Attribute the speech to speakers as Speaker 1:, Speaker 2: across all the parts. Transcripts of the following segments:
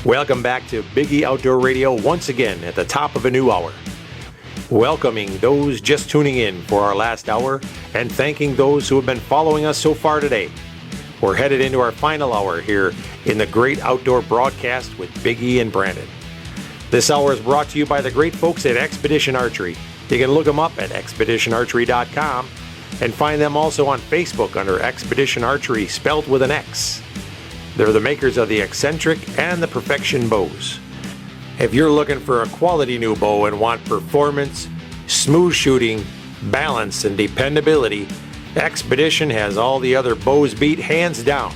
Speaker 1: Welcome back to Big E Outdoor Radio once again at the top of a new hour. Welcoming those just tuning in for our last hour and thanking those who have been following us so far today. We're headed into our final hour here in the great outdoor broadcast with Big E and Brandon. This hour is brought to you by the great folks at Expedition Archery. You can look them up at expeditionarchery.com and find them also on Facebook under Expedition Archery, spelled with an X. They're the makers of the Eccentric and the Perfection bows. If you're looking for a quality new bow and want performance, smooth shooting, balance, and dependability, Expedition has all the other bows beat hands down.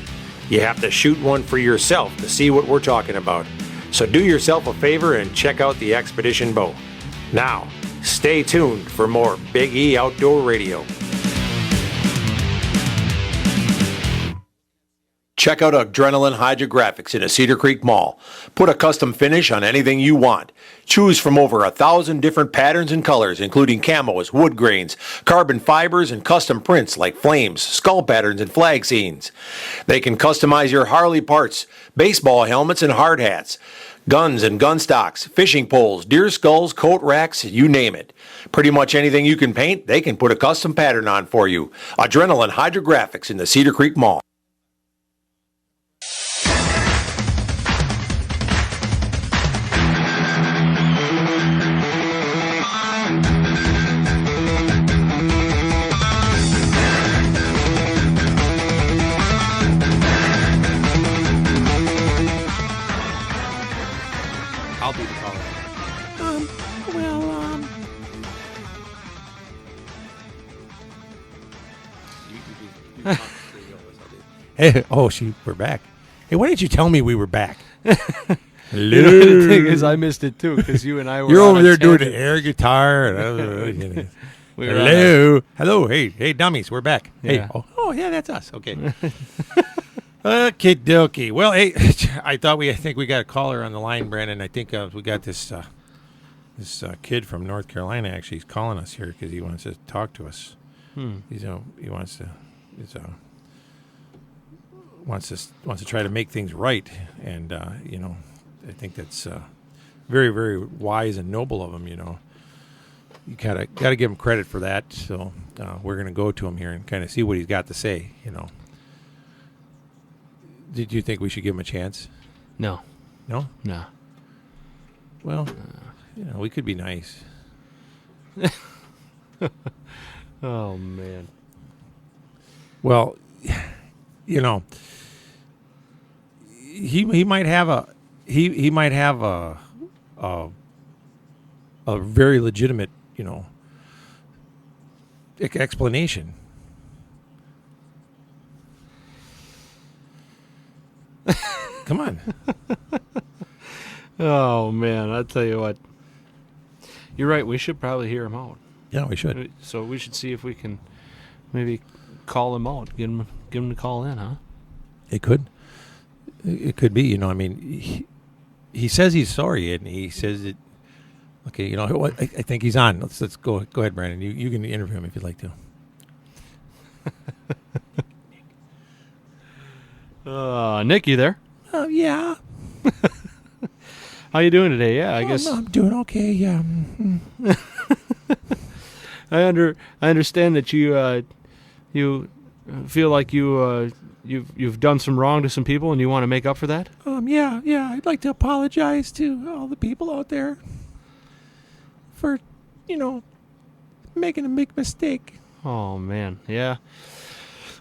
Speaker 1: You have to shoot one for yourself to see what we're talking about. So do yourself a favor and check out the Expedition bow. Now, stay tuned for more Big E Outdoor Radio. Check out Adrenaline Hydrographics in a Cedar Creek Mall. Put a custom finish on anything you want. Choose from over 1,000 different patterns and colors, including camos, wood grains, carbon fibers, and custom prints like flames, skull patterns, and flag scenes. They can customize your Harley parts, baseball helmets, and hard hats, guns and gun stocks, fishing poles, deer skulls, coat racks, you name it. Pretty much anything you can paint, they can put a custom pattern on for you. Adrenaline Hydrographics in the Cedar Creek Mall. I'll be the caller.
Speaker 2: Hey, we're back. Hey, why didn't you tell me we were back?
Speaker 3: Hello. You know, the thing is, I missed it too because you and I were.
Speaker 2: You're over there doing the air guitar. And, hello, hey, dummies, we're back.
Speaker 3: Yeah.
Speaker 2: Hey, yeah, that's us. Okay. Okie dokie. Well, hey, I think we got a caller on the line, Brandon. I think we got this kid from North Carolina. Actually, he's calling us here because he wants to talk to us. He wants to try to make things right, and I think that's very, very wise and noble of him. You gotta give him credit for that. So we're gonna go to him here and kind of see what he's got to say. Did you think we should give him a chance?
Speaker 3: No.
Speaker 2: No?
Speaker 3: No.
Speaker 2: Well, we could be nice.
Speaker 3: Oh man.
Speaker 2: Well, he might have a very legitimate, explanation. Come on.
Speaker 3: Oh man, I tell you what. You're right. We should probably hear him out.
Speaker 2: Yeah, we should.
Speaker 3: So we should see if we can maybe call him out. Get him to call in, huh?
Speaker 2: It could be. He says he's sorry, and he says it. Okay, what? I think he's on. Let's go. Go ahead, Brandon. You can interview him if you'd like to.
Speaker 3: Nick, you there?
Speaker 2: Yeah.
Speaker 3: How you doing today? Yeah, I guess
Speaker 2: I'm doing okay. Yeah.
Speaker 3: I understand that you feel like you've done some wrong to some people and you want to make up for that.
Speaker 2: Yeah. I'd like to apologize to all the people out there for making a big mistake.
Speaker 3: Oh man, yeah.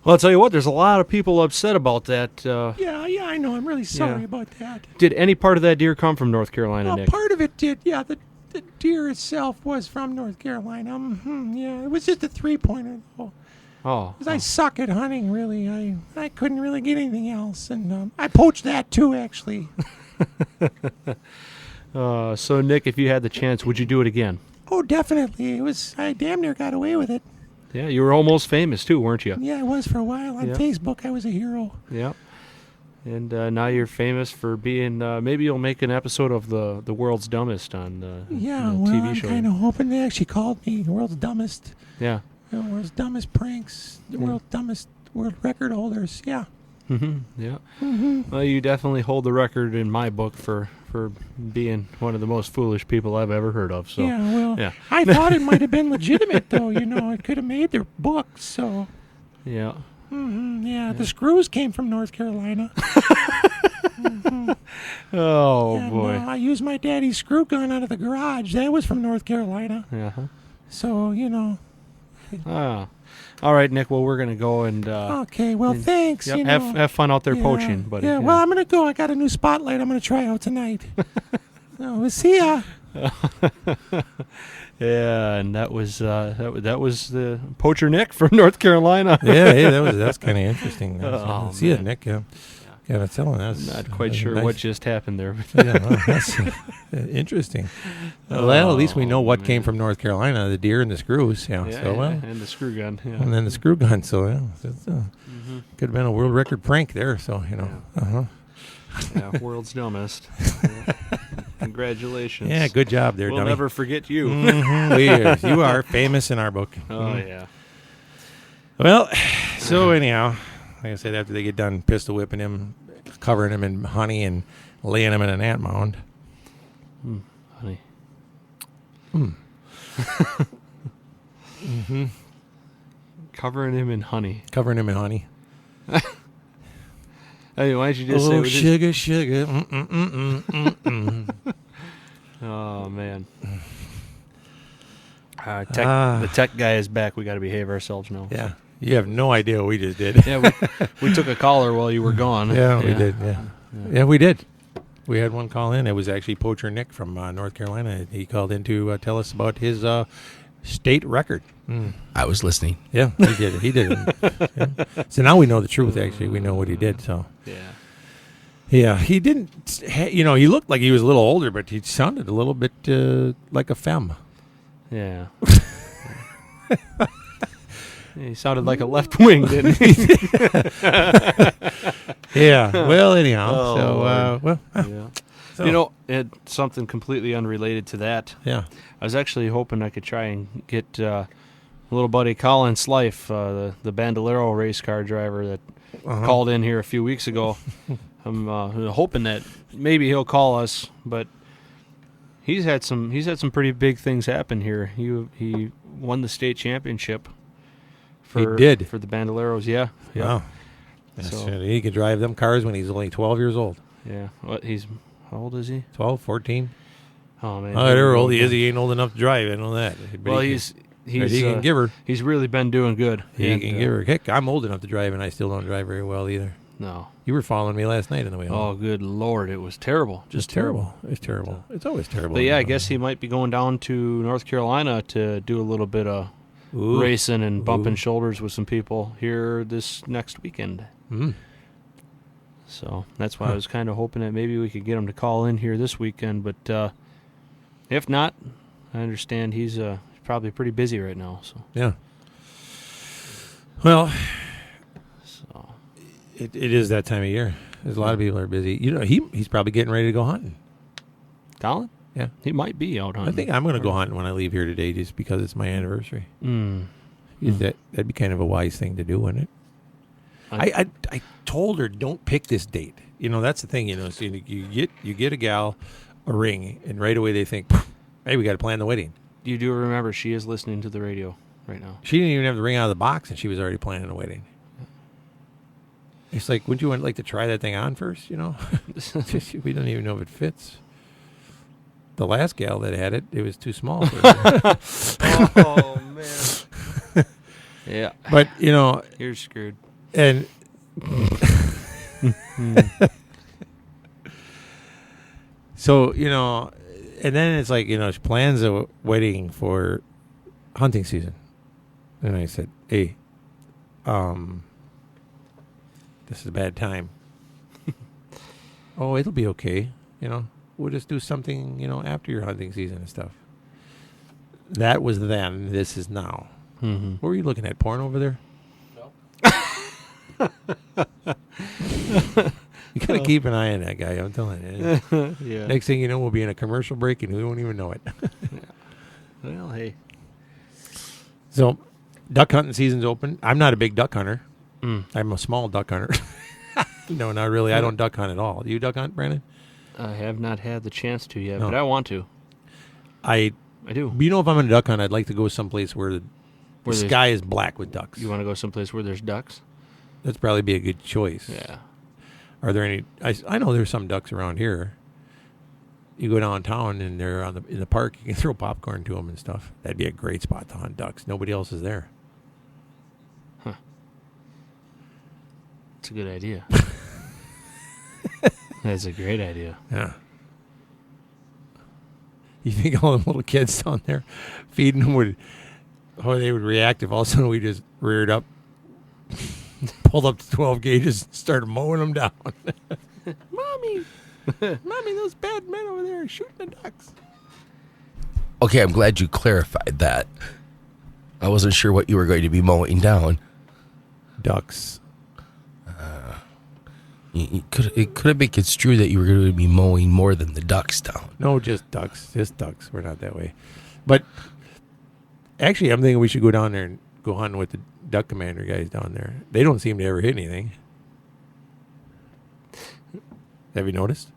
Speaker 3: Well, I'll tell you what, there's a lot of people upset about that.
Speaker 2: Yeah, I know. I'm really sorry about that.
Speaker 3: Did any part of that deer come from North Carolina, Nick?
Speaker 2: Part of it did, yeah. The deer itself was from North Carolina. Yeah, it was just a 3-pointer, though.
Speaker 3: Oh.
Speaker 2: Because I suck at hunting, really. I couldn't really get anything else. And I poached that, too, actually.
Speaker 3: So, Nick, if you had the chance, would you do it again?
Speaker 2: Oh, definitely. I damn near got away with it.
Speaker 3: Yeah, you were almost famous, too, weren't you?
Speaker 2: Yeah, I was for a while. On Facebook, I was a hero.
Speaker 3: Yeah. And now you're famous for being, maybe you'll make an episode of the World's Dumbest on the TV show.
Speaker 2: I'm kind of hoping they actually called me the World's Dumbest.
Speaker 3: Yeah.
Speaker 2: World's Dumbest Pranks, the World's Dumbest World Record Holders. Yeah.
Speaker 3: Yeah. Well, you definitely hold the record in my book for being one of the most foolish people I've ever heard of. So
Speaker 2: Yeah, well,
Speaker 3: yeah.
Speaker 2: I thought it might have been legitimate, though. It could have made their books, so...
Speaker 3: Yeah.
Speaker 2: Yeah, the screws came from North Carolina.
Speaker 3: Oh
Speaker 2: And,
Speaker 3: boy.
Speaker 2: I used my daddy's screw gun out of the garage. That was from North Carolina.
Speaker 3: Yeah.
Speaker 2: So,
Speaker 3: Ah. All right, Nick. Well, we're gonna go and
Speaker 2: Okay, well,
Speaker 3: and-
Speaker 2: thanks.
Speaker 3: yep, have fun out there poaching, buddy.
Speaker 2: Yeah, well, I'm going to go. I got a new spotlight I'm going to try out tonight. So, we'll see ya.
Speaker 3: Yeah, and that was the poacher Nick from North Carolina.
Speaker 2: Yeah, that's kind of interesting.
Speaker 3: Oh,
Speaker 2: See ya,
Speaker 3: man.
Speaker 2: Nick. Yeah, that's telling us.
Speaker 3: Not quite sure
Speaker 2: nice.
Speaker 3: what just happened there.
Speaker 2: Yeah, well, that's interesting. Well, at least we know what came
Speaker 3: man.
Speaker 2: from North Carolina: the deer and the screws. Yeah,
Speaker 3: Yeah,
Speaker 2: so well,
Speaker 3: and the screw gun. Yeah.
Speaker 2: and then the screw gun. So yeah, could have been a world record prank there. So
Speaker 3: Yeah, world's dumbest. Yeah. Congratulations.
Speaker 2: Yeah, good job there,
Speaker 3: We'll
Speaker 2: dummy.
Speaker 3: never forget you.
Speaker 2: You are famous in our book.
Speaker 3: Oh yeah.
Speaker 2: Well, so anyhow, like I said, after they get done pistol whipping him, covering him in honey, and laying him in an ant mound.
Speaker 3: Honey. Covering him in honey.
Speaker 2: Covering him in honey.
Speaker 3: Hey, why don't you just say?
Speaker 2: Oh,
Speaker 3: what it-
Speaker 2: sugar, sugar.
Speaker 3: Oh man. The tech guy is back. We got to behave ourselves now.
Speaker 2: Yeah. You have no idea what we just did.
Speaker 3: Yeah, we took a caller while you were gone.
Speaker 2: Yeah, we did. Yeah, we did. We had one call in. It was actually Poacher Nick from North Carolina. He called in to tell us about his state record.
Speaker 4: I was listening.
Speaker 2: Yeah, he did it. He did it. Yeah. So now we know the truth, actually. We know what he did. So yeah, he didn't, he looked like he was a little older, but he sounded a little bit like a femme.
Speaker 3: Yeah. He sounded like a left wing, didn't he?
Speaker 2: Yeah. Well, anyhow.
Speaker 3: Oh,
Speaker 2: yeah.
Speaker 3: So. It's something completely unrelated to that.
Speaker 2: Yeah.
Speaker 3: I was actually hoping I could try and get little buddy Colin Slife, the Bandolero race car driver that called in here a few weeks ago. I'm hoping that maybe he'll call us, but he's had some pretty big things happen here. He won the state championship.
Speaker 2: He did
Speaker 3: for the Bandoleros. Yeah.
Speaker 2: Wow.
Speaker 3: So,
Speaker 2: he could drive them cars when he's only 12 years old.
Speaker 3: yeah. How old is he?
Speaker 2: 12, 14.
Speaker 3: Oh man.
Speaker 2: However old he is, he ain't old enough to drive. I know that. But
Speaker 3: Well,
Speaker 2: he can give her.
Speaker 3: He's really been doing good.
Speaker 2: He
Speaker 3: And,
Speaker 2: can give her. Heck, I'm old enough to drive, and I still don't drive very well either.
Speaker 3: No.
Speaker 2: You were following me last night on the way home.
Speaker 3: Oh, good Lord. It was terrible. Just
Speaker 2: It's terrible. It's terrible. It's always terrible.
Speaker 3: But yeah, I guess he might be going down to North Carolina to do a little bit of
Speaker 2: Ooh.
Speaker 3: racing and bumping
Speaker 2: Ooh.
Speaker 3: shoulders with some people here this next weekend.
Speaker 2: Mm.
Speaker 3: So that's why I was kind of hoping that maybe we could get him to call in here this weekend. But if not, I understand he's probably pretty busy right now. So
Speaker 2: Yeah. Well,
Speaker 3: so
Speaker 2: it is that time of year. There's a lot of people are busy. He's probably getting ready to go hunting.
Speaker 3: Colin,
Speaker 2: Yeah.
Speaker 3: he might be out hunting.
Speaker 2: I think I'm going to go hunting when I leave here today, just because it's my anniversary.
Speaker 3: Mm.
Speaker 2: That'd be kind of a wise thing to do, wouldn't it? I told her, don't pick this date. That's the thing. So you get a gal a ring, and right away they think, hey, we got to plan the wedding.
Speaker 3: You do remember she is listening to the radio right now.
Speaker 2: She didn't even have the ring out of the box, and she was already planning a wedding. It's like, wouldn't you like to try that thing on first? We don't even know if it fits. The last gal that had it was too small for her.
Speaker 3: Oh man. Yeah.
Speaker 2: But
Speaker 3: You're screwed.
Speaker 2: and so and then it's like she plans a wedding for hunting season, and I said, hey, this is a bad time. Oh, it'll be okay. We'll just do something after your hunting season and stuff. That was then. This is now.
Speaker 3: Mm-hmm.
Speaker 2: What were you looking at? Porn over there? You gotta keep an eye on that guy. I'm telling you.
Speaker 3: Yeah.
Speaker 2: Next thing you know, we'll be in a commercial break and we won't even know it.
Speaker 3: Well, hey.
Speaker 2: So, duck hunting season's open. I'm not a big duck hunter.
Speaker 3: Mm.
Speaker 2: I'm a small duck hunter. No, not really. I don't duck hunt at all. Do you duck hunt, Brandon?
Speaker 3: I have not had the chance to yet,
Speaker 2: No.
Speaker 3: but I want to.
Speaker 2: I
Speaker 3: do.
Speaker 2: You know, if I'm going to duck hunt, I'd like to go someplace where the
Speaker 3: Where there's-
Speaker 2: sky is black with ducks.
Speaker 3: You want to go someplace where there's ducks?
Speaker 2: That'd probably be a good choice.
Speaker 3: Yeah.
Speaker 2: Are there any? I know there's some ducks around here. You go downtown and they're in the park. You can throw popcorn to them and stuff. That'd be a great spot to hunt ducks. Nobody else is there.
Speaker 3: It's a good idea. That's a great idea.
Speaker 2: Yeah. You think all them little kids down there feeding them how they would react if all of a sudden we just reared up, pulled up to 12 gauges and started mowing them down? Mommy, those bad men over there are shooting the ducks.
Speaker 4: Okay, I'm glad you clarified that. I wasn't sure what you were going to be mowing down.
Speaker 2: Ducks.
Speaker 4: It could have been construed that you were going to be mowing more than the ducks down.
Speaker 2: No, just ducks. Just ducks. We're not that way. But actually, I'm thinking we should go down there and go hunting with the duck commander guys down there. They don't seem to ever hit anything. Have you noticed?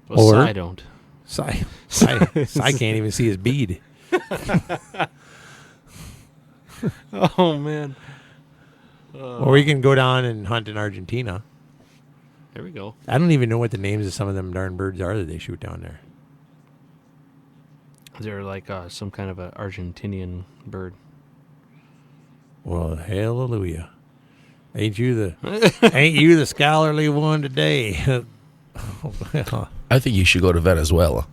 Speaker 3: Well,
Speaker 2: Or-
Speaker 3: I don't.
Speaker 2: Cy can't even see his bead.
Speaker 3: Oh, man.
Speaker 2: Or we can go down and hunt in Argentina.
Speaker 3: There we go.
Speaker 2: I don't even know what the names of some of them darn birds are that they shoot down there.
Speaker 3: They're like some kind of an Argentinian bird.
Speaker 2: Well, hallelujah. Ain't you the scholarly one today?
Speaker 4: I think you should go to Venezuela.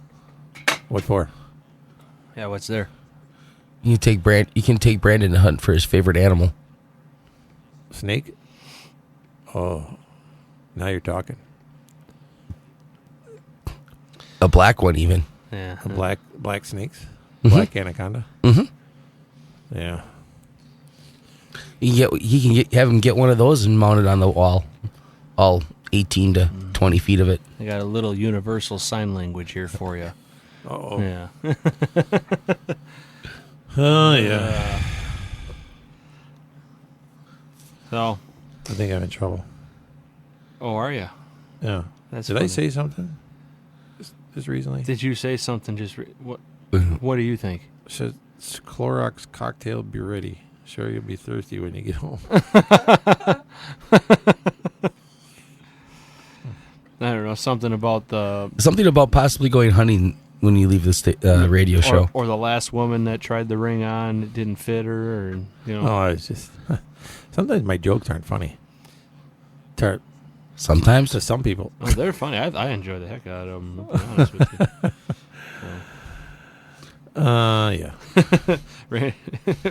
Speaker 2: What for?
Speaker 3: Yeah, what's there?
Speaker 4: You can take Brandon to hunt for his favorite animal.
Speaker 2: Snake? Oh, now you're talking.
Speaker 4: A black one, even.
Speaker 3: Yeah.
Speaker 2: A black snakes? Black anaconda?
Speaker 4: Mm-hmm.
Speaker 2: Yeah.
Speaker 4: Have him get one of those and mount it on the wall. All 18 to 20 feet of it.
Speaker 3: I got a little universal sign language here for you.
Speaker 2: Oh.
Speaker 3: Yeah.
Speaker 2: Oh, yeah.
Speaker 3: So.
Speaker 2: I think I'm in trouble.
Speaker 3: Oh, are you?
Speaker 2: Yeah.
Speaker 3: That's
Speaker 2: Did
Speaker 3: funny.
Speaker 2: I say something just recently?
Speaker 3: Did you say something what? What do you think?
Speaker 2: Said Clorox cocktail be ready. Sure, you'll be thirsty when you get home.
Speaker 3: I don't know, something about
Speaker 4: Something about possibly going hunting when you leave the radio show.
Speaker 3: or the last woman that tried the ring on, it didn't fit her, or you know.
Speaker 2: Oh, it's just sometimes my jokes aren't funny.
Speaker 4: Sometimes.
Speaker 2: To some people.
Speaker 3: Oh, they're funny. I enjoy the heck out of them. To be honest with you.
Speaker 2: Yeah.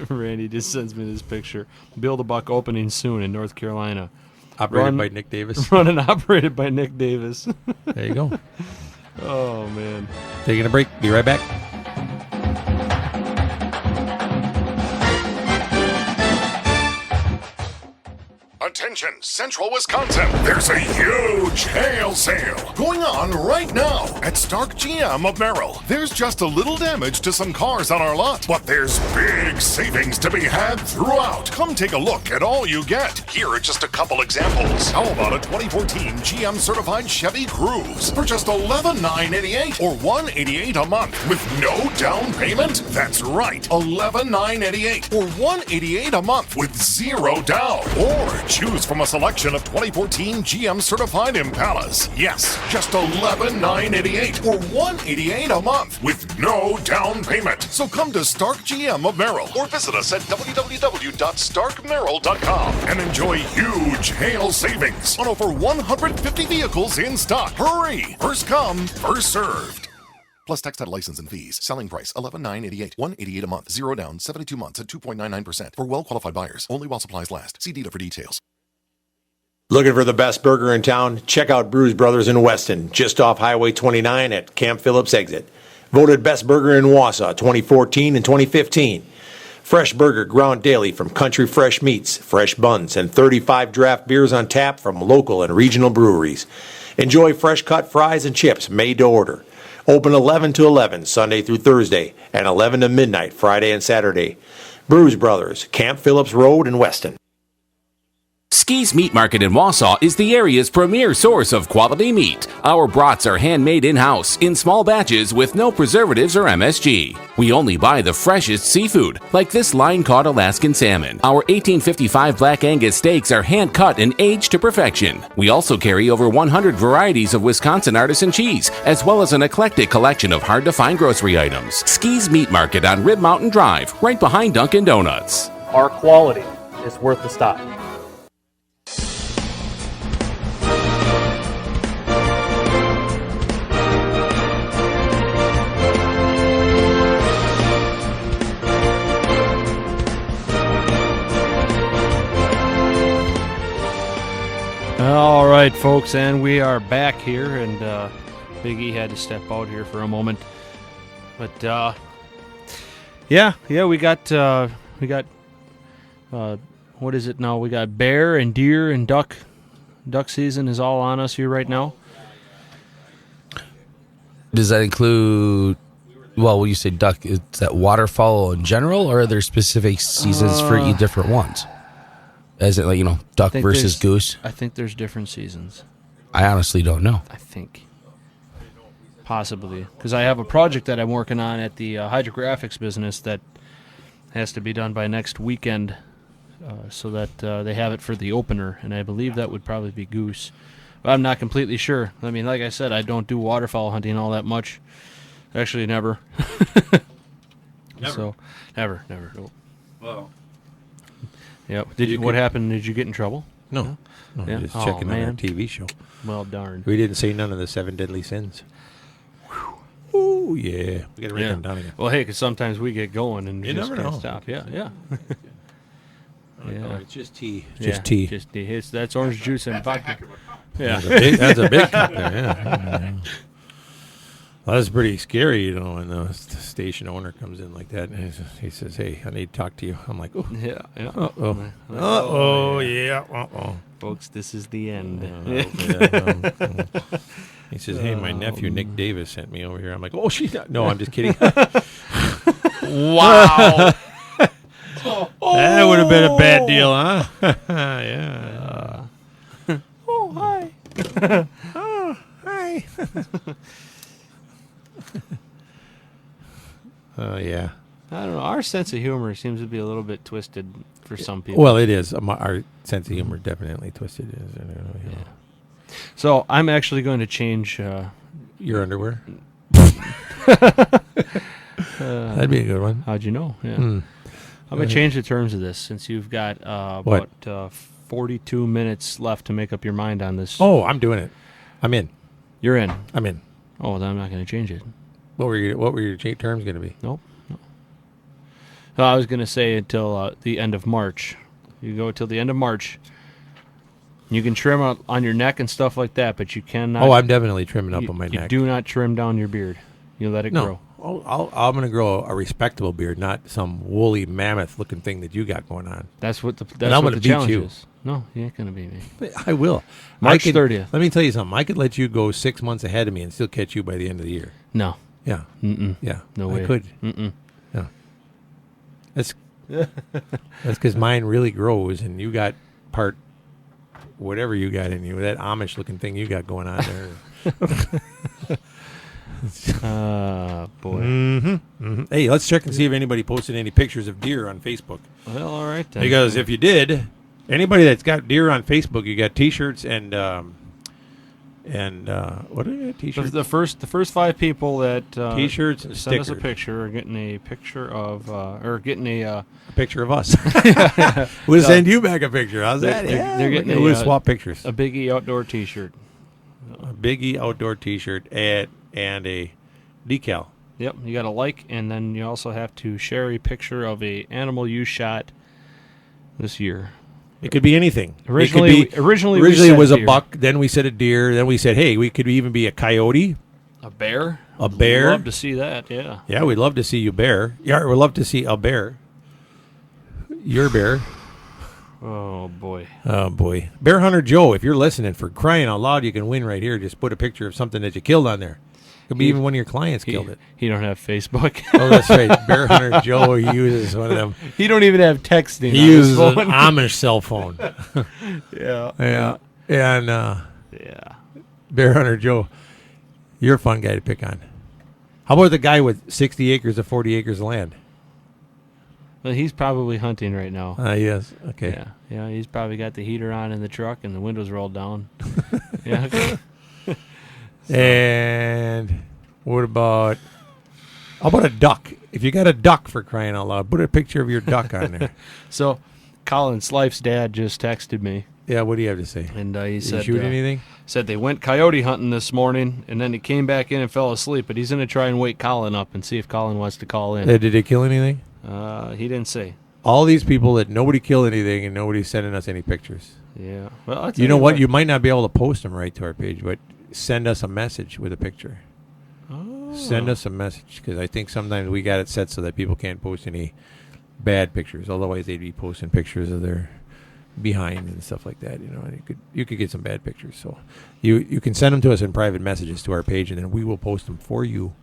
Speaker 3: Randy just sends me this picture. Build a Buck opening soon in North Carolina.
Speaker 2: Operated by Nick Davis.
Speaker 3: Run and operated by Nick Davis.
Speaker 2: There you go.
Speaker 3: Oh, man.
Speaker 2: Taking a break. Be right back.
Speaker 5: Attention, Central Wisconsin. There's a huge hail sale going on right now at Stark GM of Merrill. There's just a little damage to some cars on our lot, but there's big savings to be had throughout. Come take a look at all you get. Here are just a couple examples. How about a 2014 GM certified Chevy Cruze for just $11,988 or $188 a month with no down payment? That's right, $11,988 or $188 a month with zero down. Or choose from a selection of 2014 GM certified Impalas. Yes, just $11,988 or $188 a month with no down payment. So come to Stark GM of Merrill or visit us at www.starkmerrill.com and enjoy huge hail savings on over 150 vehicles in stock. Hurry! First come, first served. Plus tax, title, license, and fees. Selling price $11,988. $188 a month. Zero down. 72 months at 2.99% for well-qualified buyers. Only while supplies last. See dealer for details.
Speaker 1: Looking for the best burger in town? Check out Bruise Brothers in Weston, just off Highway 29 at Camp Phillips exit. Voted best burger in Wausau 2014 and 2015. Fresh burger ground daily from country fresh meats, fresh buns, and 35 draft beers on tap from local and regional breweries. Enjoy fresh cut fries and chips made to order. Open 11 to 11 Sunday through Thursday and 11 to midnight Friday and Saturday. Bruise Brothers, Camp Phillips Road in Weston.
Speaker 6: Ski's Meat Market in Wausau is the area's premier source of quality meat. Our brats are handmade in-house in small batches with no preservatives or MSG. We only buy the freshest seafood, like this line-caught Alaskan salmon. Our 1855 Black Angus steaks are hand-cut and aged to perfection. We also carry over 100 varieties of Wisconsin artisan cheese, as well as an eclectic collection of hard-to-find grocery items. Ski's Meat Market on Rib Mountain Drive, right behind Dunkin' Donuts.
Speaker 7: Our quality is worth the stop.
Speaker 3: All right, folks, and we are back here, and Big E had to step out here for a moment, but yeah, we got what is it now? We got bear and deer and duck. Duck season is all on us here right now.
Speaker 4: Does that include? Well, when you say duck, is that waterfowl in general, or are there specific seasons for each different ones? Is it like, duck versus goose?
Speaker 3: I think there's different seasons.
Speaker 4: I honestly don't know.
Speaker 3: I think. Possibly. Because I have a project that I'm working on at the hydrographics business that has to be done by next weekend so that they have it for the opener. And I believe that would probably be goose. But I'm not completely sure. I mean, like I said, I don't do waterfowl hunting all that much. Actually, never.
Speaker 2: Never.
Speaker 3: So, never. No.
Speaker 2: Well.
Speaker 3: Yep. What happened? Did you get in trouble?
Speaker 2: No.
Speaker 3: Yeah?
Speaker 2: Just
Speaker 3: Oh,
Speaker 2: checking on our
Speaker 3: man.
Speaker 2: TV show.
Speaker 3: Well, darn.
Speaker 2: We didn't say none of the 7 deadly sins. Ooh, yeah. We got to write them down again.
Speaker 3: Well, hey, because sometimes we get going and
Speaker 2: You
Speaker 3: just
Speaker 2: never
Speaker 3: can't
Speaker 2: know.
Speaker 3: stop. Yeah.
Speaker 2: Oh, it's just tea.
Speaker 3: Yeah,
Speaker 2: Just tea.
Speaker 3: Just tea. That's orange juice and vodka. Yeah.
Speaker 2: That's a big cup there, yeah. Well, that's pretty scary, when the station owner comes in like that. And he says, "Hey, I need to talk to you." I'm like, "Oh,
Speaker 3: Yeah.
Speaker 2: oh, yeah, uh-oh."
Speaker 3: Folks, this is the end.
Speaker 2: He says, "Hey, my nephew Nick Davis sent me over here." I'm like, "Oh, no, I'm just kidding."
Speaker 3: Wow.
Speaker 2: That would have been a bad deal, huh? Yeah.
Speaker 3: Oh, hi.
Speaker 2: Oh, hi. Oh, yeah.
Speaker 3: I don't know. Our sense of humor seems to be a little bit twisted for some people.
Speaker 2: Well, it is. Our sense of humor definitely twisted. Yeah.
Speaker 3: So I'm actually going to change.
Speaker 2: Your underwear? That'd be a good one.
Speaker 3: How'd you know? Yeah.
Speaker 2: Hmm.
Speaker 3: I'm going to change the terms of this since you've got about 42 minutes left to make up your mind on this.
Speaker 2: Oh, I'm doing it. I'm in.
Speaker 3: You're in.
Speaker 2: I'm in.
Speaker 3: Oh, then I'm not going to change it.
Speaker 2: What were your terms going to be?
Speaker 3: Nope. No. No, I was going to say until the end of March. You go till the end of March. You can trim on your neck and stuff like that, but you cannot.
Speaker 2: Oh, I'm definitely trimming up on my neck.
Speaker 3: You do not trim down your beard. You let it grow.
Speaker 2: I'm going to grow a respectable beard, not some woolly mammoth-looking thing that you got going on.
Speaker 3: That's what the
Speaker 2: I'm gonna beat
Speaker 3: challenge
Speaker 2: you.
Speaker 3: is. No, you ain't going to beat me.
Speaker 2: I will.
Speaker 3: March 30th.
Speaker 2: Let me tell you something. I could let you go 6 months ahead of me and still catch you by the end of the year.
Speaker 3: No.
Speaker 2: Yeah.
Speaker 3: Mm-mm.
Speaker 2: Yeah.
Speaker 3: No way.
Speaker 2: I could.
Speaker 3: Mm-mm.
Speaker 2: Yeah. That's because mine really grows, and you got part whatever you got in you, that Amish-looking thing you got going on there.
Speaker 3: Boy.
Speaker 2: Mm-hmm. Mm-hmm. Hey, let's check and see if anybody posted any pictures of deer on Facebook.
Speaker 3: Well, all right then.
Speaker 2: Because if you did, anybody that's got deer on Facebook, you got T-shirts and what are you got? T-shirts?
Speaker 3: The first 5 people that
Speaker 2: T-shirts and
Speaker 3: send us a
Speaker 2: stickers.
Speaker 3: picture are getting a picture of a
Speaker 2: picture of us. We'll send you back a picture. How's that?
Speaker 3: they're getting
Speaker 2: we'll swap pictures.
Speaker 3: a Big E outdoor T-shirt.
Speaker 2: A Big E outdoor T-shirt and a decal.
Speaker 3: Yep, you got to like, and then you also have to share a picture of a animal you shot this year.
Speaker 2: It could be anything.
Speaker 3: Originally we
Speaker 2: it
Speaker 3: said
Speaker 2: was a
Speaker 3: deer.
Speaker 2: buck. Then we said a deer. Then we said, hey, we could even be a coyote.
Speaker 3: A bear.
Speaker 2: A bear.
Speaker 3: I'd love to see that. Yeah.
Speaker 2: Yeah, we'd love to see you bear. Yeah, we'd love to see a bear. Your bear.
Speaker 3: Oh boy.
Speaker 2: Oh boy. Bear Hunter Joe, if you're listening, for crying out loud, you can win right here. Just put a picture of something that you killed on there. Could be even one of your clients killed it.
Speaker 3: He don't have Facebook.
Speaker 2: Oh, that's right. Bear Hunter Joe uses one of them.
Speaker 3: He don't even have texting.
Speaker 2: He uses an Amish cell phone.
Speaker 3: Yeah.
Speaker 2: Yeah. And
Speaker 3: Yeah.
Speaker 2: Bear Hunter Joe, you're a fun guy to pick on. How about the guy with 60 acres of 40 acres of land?
Speaker 3: Well, he's probably hunting right now.
Speaker 2: Yes. Okay.
Speaker 3: Yeah. Yeah. He's probably got the heater on in the truck and the windows rolled down. Yeah.
Speaker 2: And what about, how about a duck? If you got a duck, for crying out loud, put a picture of your duck on there.
Speaker 3: So, Colin Slife's dad just texted me,
Speaker 2: Yeah, what do you have to say?
Speaker 3: and he
Speaker 2: Did
Speaker 3: said,
Speaker 2: you shoot anything?
Speaker 3: said they went coyote hunting this morning, and then he came back in and fell asleep. But he's going to try and wake Colin up and see if Colin wants to call in.
Speaker 2: Did they kill anything?
Speaker 3: He didn't say.
Speaker 2: All these people that nobody killed anything and nobody's sending us any pictures.
Speaker 3: Yeah. Well, I'll tell
Speaker 2: You know what? You might not be able to post them right to our page, but send us a message with a picture.
Speaker 3: Oh.
Speaker 2: Send us a message, because I think sometimes we got it set so that people can't post any bad pictures. Otherwise, they'd be posting pictures of their behind and stuff like that. You know, and you could get some bad pictures. So you can send them to us in private messages to our page, and then we will post them for you.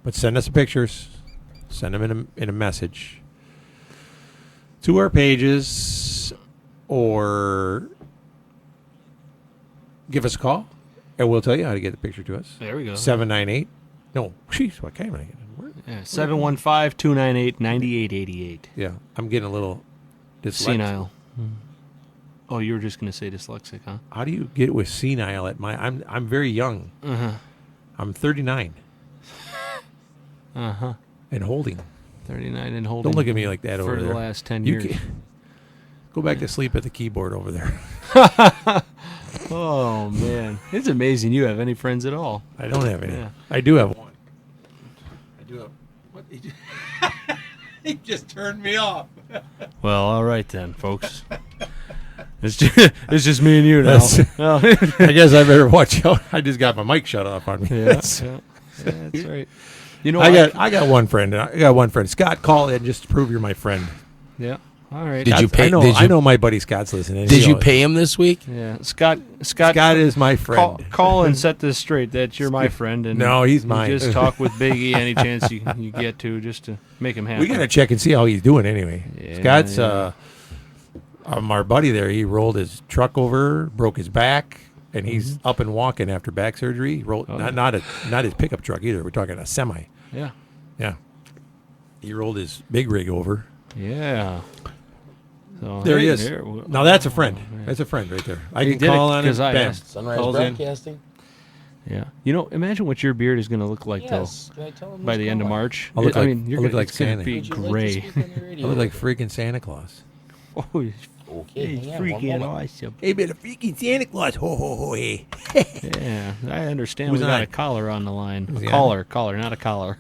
Speaker 2: But send us the pictures. Send them in a message to our pages, or give us a call, and we'll tell you how to get the picture to us.
Speaker 3: There we go.
Speaker 2: 798. No, jeez, what kind of?
Speaker 3: Yeah, 715-298-9888.
Speaker 2: Yeah, I'm getting a little dyslexic.
Speaker 3: Senile. Oh, you were just going to say dyslexic, huh?
Speaker 2: How do you get with senile at my? I'm very young.
Speaker 3: Uh-huh.
Speaker 2: I'm 39
Speaker 3: Uh-huh.
Speaker 2: and holding.
Speaker 3: 39 and holding.
Speaker 2: Don't look at me like that
Speaker 3: for
Speaker 2: over
Speaker 3: the
Speaker 2: there.
Speaker 3: last 10
Speaker 2: You
Speaker 3: years.
Speaker 2: can't- Go back to sleep at the keyboard over there.
Speaker 3: Oh, man. It's amazing you have any friends at all.
Speaker 2: I don't have any.
Speaker 3: Yeah.
Speaker 2: I do have one. I do have. What? He just turned me off.
Speaker 3: Well, all right then, folks. It's just me and you now. Oh.
Speaker 2: I guess I better watch out. I just got my mic shut off on me.
Speaker 3: Yeah, that's right. You know,
Speaker 2: I got one friend. Scott, call in just to prove you're my friend.
Speaker 3: Yeah. All right.
Speaker 4: Did you pay?
Speaker 2: I know my buddy Scott's listening.
Speaker 4: Did you pay him this week?
Speaker 3: Yeah, Scott
Speaker 2: is my friend.
Speaker 3: Call and set this straight. That you're my friend, and
Speaker 2: No, he's mine.
Speaker 3: You just talk with Biggie any chance you get to, just to make him happy.
Speaker 2: We gotta check and see how he's doing anyway.
Speaker 3: Yeah,
Speaker 2: Scott's
Speaker 3: yeah.
Speaker 2: our buddy there. He rolled his truck over, broke his back, and he's up and walking after back surgery. He rolled not his pickup truck either. We're talking a semi.
Speaker 3: Yeah.
Speaker 2: Yeah. He rolled his big rig over.
Speaker 3: Yeah. So,
Speaker 2: There he is.
Speaker 3: there-
Speaker 2: Now that's a friend.
Speaker 3: Oh, man.
Speaker 2: That's a friend right there. I
Speaker 3: He
Speaker 2: can
Speaker 3: did it
Speaker 2: call on him.
Speaker 3: 'cause I
Speaker 2: Bam.
Speaker 3: asked.
Speaker 4: Sunrise
Speaker 2: Calls in.
Speaker 4: Broadcasting.
Speaker 3: Yeah. You know, imagine what your beard is going to look like
Speaker 4: Yes. Can I tell him
Speaker 3: though by
Speaker 4: what's
Speaker 3: the end of
Speaker 4: going on?
Speaker 3: March.
Speaker 2: I'll look
Speaker 3: I
Speaker 2: like-
Speaker 3: mean, you're
Speaker 2: I'll look
Speaker 3: gonna,
Speaker 2: like
Speaker 3: it's going to
Speaker 2: Santa.
Speaker 3: be
Speaker 4: Would you like to
Speaker 3: gray.
Speaker 4: speak on the
Speaker 2: I
Speaker 4: radio?
Speaker 2: look like freaking Santa Claus.
Speaker 3: Oh,
Speaker 4: Okay, hang on, one moment.
Speaker 3: awesome.
Speaker 2: Hey, man, a freaking Santa Claus. Ho, ho, ho, hey.
Speaker 3: Yeah, I understand.
Speaker 2: Who's
Speaker 3: We got
Speaker 2: on?
Speaker 3: a collar on the line.
Speaker 2: Who's
Speaker 3: A
Speaker 2: he
Speaker 3: caller, not a collar.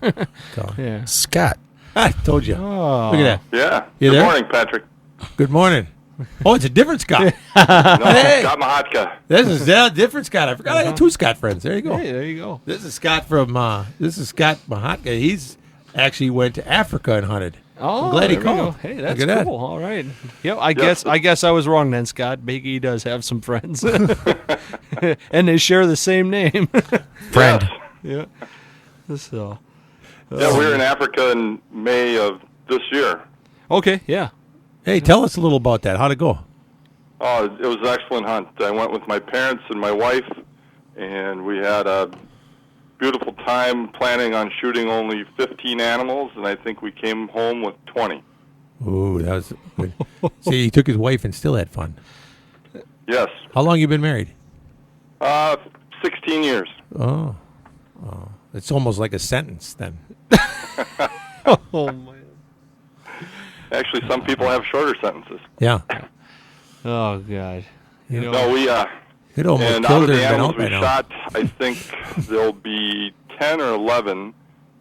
Speaker 3: Yeah.
Speaker 4: Scott.
Speaker 2: I told you.
Speaker 3: Oh.
Speaker 2: Look at that.
Speaker 8: Yeah.
Speaker 2: You
Speaker 8: Good
Speaker 2: there?
Speaker 8: morning, Patrick.
Speaker 2: Good morning. Oh, it's a different Scott.
Speaker 8: No,
Speaker 2: Hey.
Speaker 8: Scott Mahatka.
Speaker 2: This is a different Scott. I forgot I had two Scott friends. There you go.
Speaker 3: Hey, there you go.
Speaker 2: This is Scott from. This is Scott Mahatka. He's actually went to Africa and hunted.
Speaker 3: Oh,
Speaker 2: I'm glad he
Speaker 3: there we go.
Speaker 2: called.
Speaker 3: Hey,
Speaker 2: Look
Speaker 3: that's
Speaker 2: at that.
Speaker 3: cool. All right. Yep. I guess I was wrong then, Scott. Biggie does have some friends, and they share the same name.
Speaker 4: Friend.
Speaker 3: Yeah. So.
Speaker 8: Yeah, we were in Africa in May of this year.
Speaker 3: Okay. Yeah.
Speaker 2: Hey, tell us a little about that. How'd it go?
Speaker 8: Oh, it was an excellent hunt. I went with my parents and my wife, and we had a beautiful time planning on shooting only 15 animals, and I think we came home with 20.
Speaker 2: Ooh, that was good. See, he took his wife and still had fun.
Speaker 8: Yes.
Speaker 2: How long you been married?
Speaker 8: 16 years.
Speaker 2: Oh, it's almost like a sentence then.
Speaker 3: Oh my.
Speaker 8: Actually, some people have shorter sentences.
Speaker 2: Yeah,
Speaker 3: Oh God. You know.
Speaker 8: No, we
Speaker 2: it almost
Speaker 8: and out
Speaker 2: killed
Speaker 8: of
Speaker 2: her
Speaker 8: the
Speaker 2: and been
Speaker 8: animals
Speaker 2: out by
Speaker 8: we
Speaker 2: now.
Speaker 8: shot, I think there'll be 10 or 11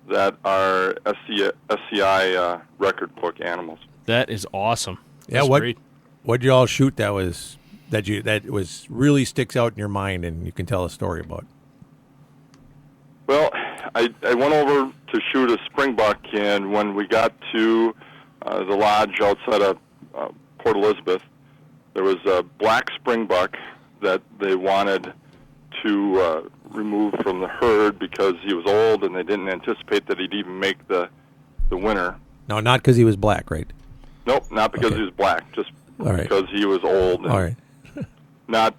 Speaker 8: that are SCI record book animals.
Speaker 3: That is awesome.
Speaker 2: Yeah,
Speaker 3: That's
Speaker 2: what
Speaker 3: great.
Speaker 2: what'd you all shoot that was really sticks out in your mind and you can tell a story about?
Speaker 8: Well, I went over to shoot a springbuck, and when we got to the lodge outside of Port Elizabeth, there was a black springbuck that they wanted to remove from the herd because he was old and they didn't anticipate that he'd even make the winter.
Speaker 2: No, not because he was black, right?
Speaker 8: Nope, not because he was black, just because he was old. And
Speaker 2: all right.
Speaker 8: Not,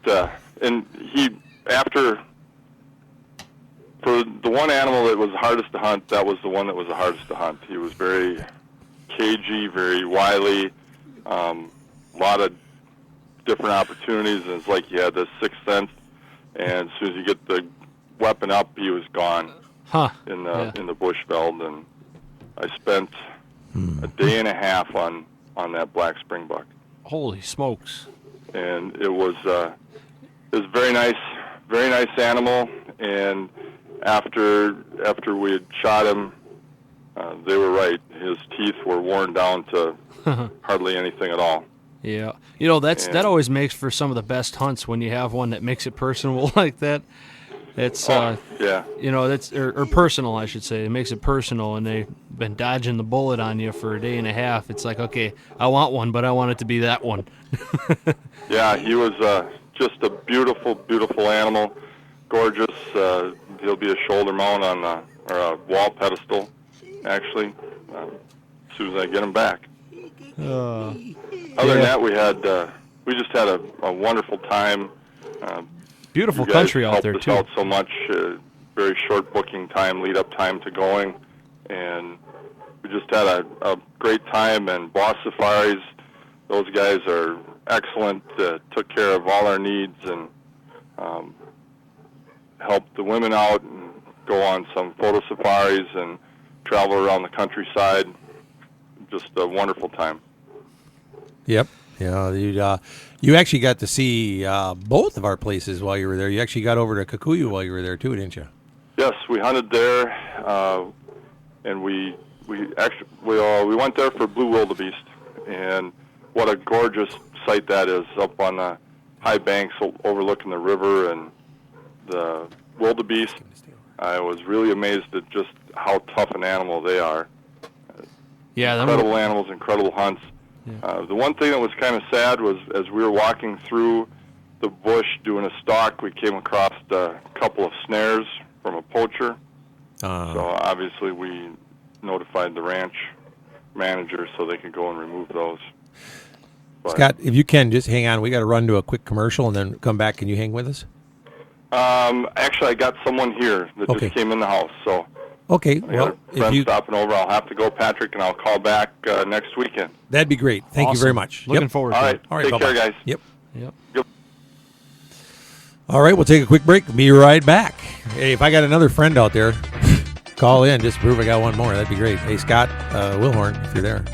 Speaker 8: and he, after, for the one animal that was hardest to hunt, that was the one that was the hardest to hunt. He was very cagey, very wily, a lot of different opportunities, and it's like he had this sixth sense, and as soon as you get the weapon up, he was gone in the bush veld, and I spent a day and a half on that black springbuck.
Speaker 3: Holy smokes!
Speaker 8: And it was a very nice animal. And after we had shot him, they were right. His teeth were worn down to hardly anything at all.
Speaker 3: Yeah, that always makes for some of the best hunts when you have one that makes it personal like that. It's that's or personal, I should say. It makes it personal, and they've been dodging the bullet on you for a day and a half. It's like, okay, I want one, but I want it to be that one.
Speaker 8: Yeah, he was just a beautiful, beautiful animal, gorgeous. He'll be a shoulder mount or a wall pedestal, actually, as soon as I get him back. Other than that, we just had a wonderful time.
Speaker 3: Beautiful country out there, too.
Speaker 8: You guys helped us out so much. Very short booking time, lead-up time to going. And we just had a great time. And Boss Safaris, those guys are excellent, took care of all our needs and helped the women out and go on some photo safaris and travel around the countryside. Just a wonderful time.
Speaker 2: Yep. Yeah, you actually got to see both of our places while you were there. You actually got over to Kikuyu while you were there too, didn't you?
Speaker 8: Yes, we hunted there, and we went there for blue wildebeest, and what a gorgeous sight that is up on the high banks overlooking the river and the wildebeest. I was really amazed at just how tough an animal they are.
Speaker 3: Yeah,
Speaker 8: incredible animals, incredible hunts.
Speaker 3: Yeah.
Speaker 8: The one thing that was kind of sad was as we were walking through the bush doing a stalk, we came across a couple of snares from a poacher. So obviously we notified the ranch manager so they could go and remove those. But,
Speaker 2: Scott, if you can, just hang on. We got to run to a quick commercial and then come back. Can you hang with us?
Speaker 8: Actually, I got someone here that just came in the house, so...
Speaker 2: Okay,
Speaker 8: well, if you stopping over, I'll have to go, Patrick, and I'll call back next weekend.
Speaker 2: That'd be great. Thank you very much.
Speaker 3: Looking forward to it.
Speaker 8: All right, take care, guys.
Speaker 2: Yep.
Speaker 3: Yep.
Speaker 2: All right, we'll take a quick break. Be right back. Hey, if I got another friend out there, call in just to prove I got one more. That'd be great. Hey, Scott Wilhorn, if you're there.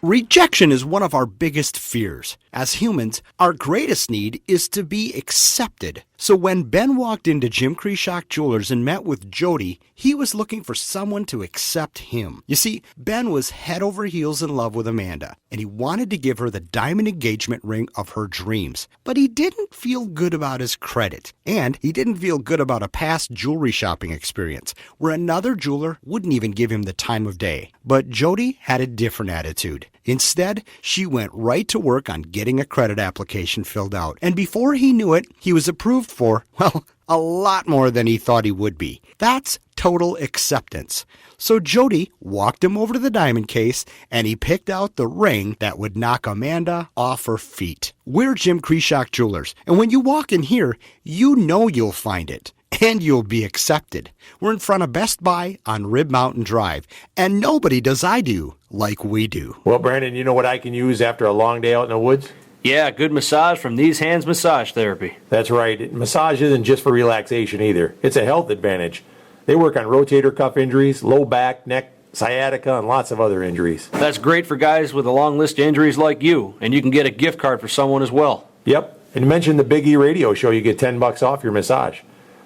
Speaker 9: Rejection is one of our biggest fears. As humans, our greatest need is to be accepted. So when Ben walked into Jim Kreshock Jewelers and met with Jody, he was looking for someone to accept him. You see, Ben was head over heels in love with Amanda, and he wanted to give her the diamond engagement ring of her dreams. But he didn't feel good about his credit, and he didn't feel good about a past jewelry shopping experience where another jeweler wouldn't even give him the time of day. But Jody had a different attitude. Instead, she went right to work on getting a credit application filled out. And before he knew it, he was approved for, well, a lot more than he thought he would be. That's total acceptance. So Jody walked him over to the diamond case, and he picked out the ring that would knock Amanda off her feet. We're Jim Kreshock Jewelers, and when you walk in here, you know you'll find it. And you'll be accepted. We're in front of Best Buy on Rib Mountain Drive, and nobody does I do like we do.
Speaker 1: Well, Brandon, you know what I can use after a long day out in the woods?
Speaker 7: Yeah, good massage from These Hands Massage Therapy.
Speaker 1: That's right. Massage isn't just for relaxation either. It's a health advantage. They work on rotator cuff injuries, low back, neck, sciatica, and lots of other injuries.
Speaker 7: That's great for guys with a long list of injuries like you, and you can get a gift card for someone as well.
Speaker 1: Yep, and mention the Big E radio show, you get $10 off your massage.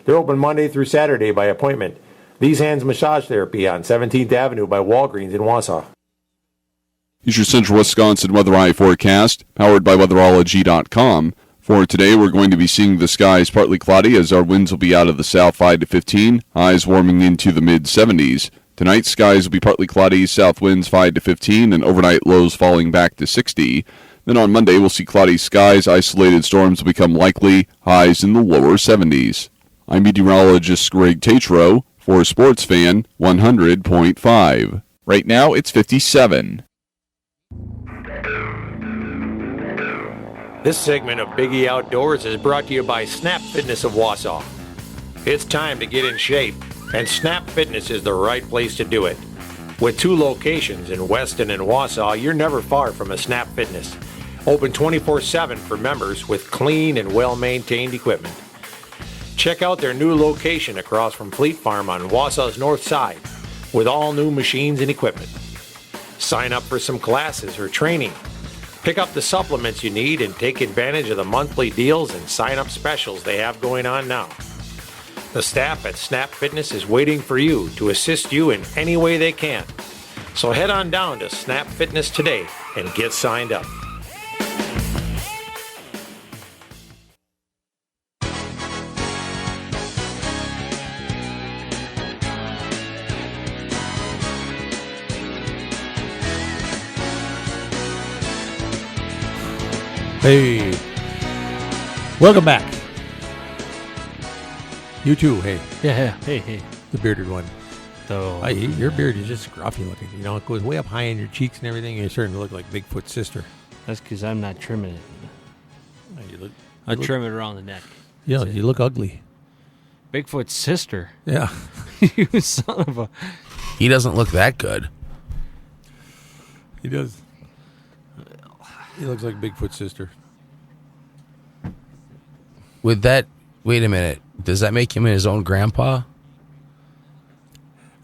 Speaker 1: They're open Monday through Saturday by appointment. These Hands Massage Therapy on 17th Avenue by Walgreens in Wausau.
Speaker 10: Here's your Central Wisconsin Weather Eye forecast, powered by weatherology.com. For today, we're going to be seeing the skies partly cloudy as our winds will be out of the south 5 to 15, highs warming into the mid-70s. Tonight, skies will be partly cloudy, south winds 5 to 15, and overnight lows falling back to 60. Then on Monday, we'll see cloudy skies. Isolated storms will become likely, highs in the lower 70s. I'm meteorologist Greg Tatro for Sports Fan 100.5. Right now, it's 57.
Speaker 1: This segment of Biggie Outdoors is brought to you by Snap Fitness of Wausau. It's time to get in shape, and Snap Fitness is the right place to do it. With 2 locations in Weston and Wausau, you're never far from a Snap Fitness. Open 24/7 for members with clean and well-maintained equipment. Check out their new location across from Fleet Farm on Wausau's north side with all new machines and equipment. Sign up for some classes or training. Pick up the supplements you need and take advantage of the monthly deals and sign-up specials they have going on now. The staff at Snap Fitness is waiting for you to assist you in any way they can. So head on down to Snap Fitness today and get signed up.
Speaker 2: Hey, welcome back. You too. Hey,
Speaker 3: Yeah. Hey.
Speaker 2: the bearded one.
Speaker 3: So
Speaker 2: Your beard is just scruffy looking. You know, it goes way up high in your cheeks and everything. You're starting to look like Bigfoot's sister.
Speaker 3: that's because I'm not trimming it. I trim it around the neck.
Speaker 2: Yeah, you look ugly.
Speaker 3: Bigfoot's sister.
Speaker 2: Yeah.
Speaker 3: You son of a.
Speaker 4: He doesn't look that good.
Speaker 2: He does. He looks like Bigfoot's sister.
Speaker 4: With that, wait a minute. Does that make him his own grandpa?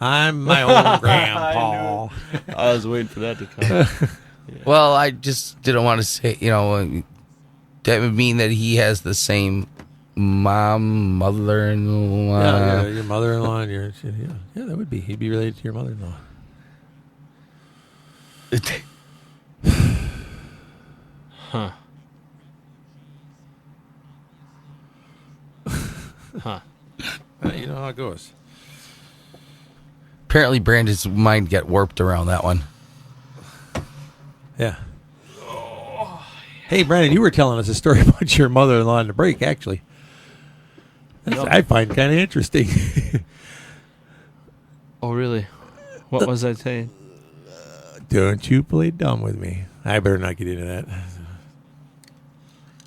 Speaker 2: I'm my own grandpa.
Speaker 3: I was waiting for that to come.
Speaker 4: Well, I just didn't want to say, that would mean that he has the same mother-in-law.
Speaker 2: Yeah, your mother-in-law and your... Yeah, that would be. He'd be related to your mother-in-law.
Speaker 3: Huh. Huh.
Speaker 2: You know how it goes.
Speaker 4: Apparently, Brandon's mind got warped around that one.
Speaker 2: Yeah. Hey, Brandon, you were telling us a story about your mother-in-law in the break, actually. I find kind of interesting.
Speaker 3: Oh, really? What was I saying?
Speaker 2: Don't you play dumb with me. I better not get into that.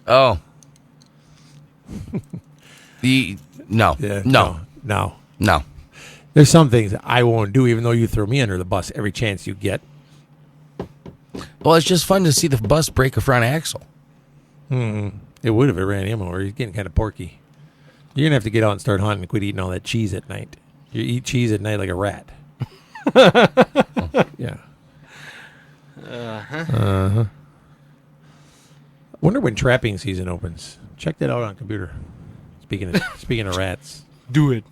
Speaker 4: Oh. No.
Speaker 2: There's some things that I won't do, even though you throw me under the bus every chance you get.
Speaker 4: Well, it's just fun to see the bus break a front axle.
Speaker 2: It would if it ran him over. He's getting kind of porky. You're going to have to get out and start hunting and quit eating all that cheese at night. You eat cheese at night like a rat. Yeah. Wonder when trapping season opens. Check that out on computer. Speaking of rats.
Speaker 3: Do it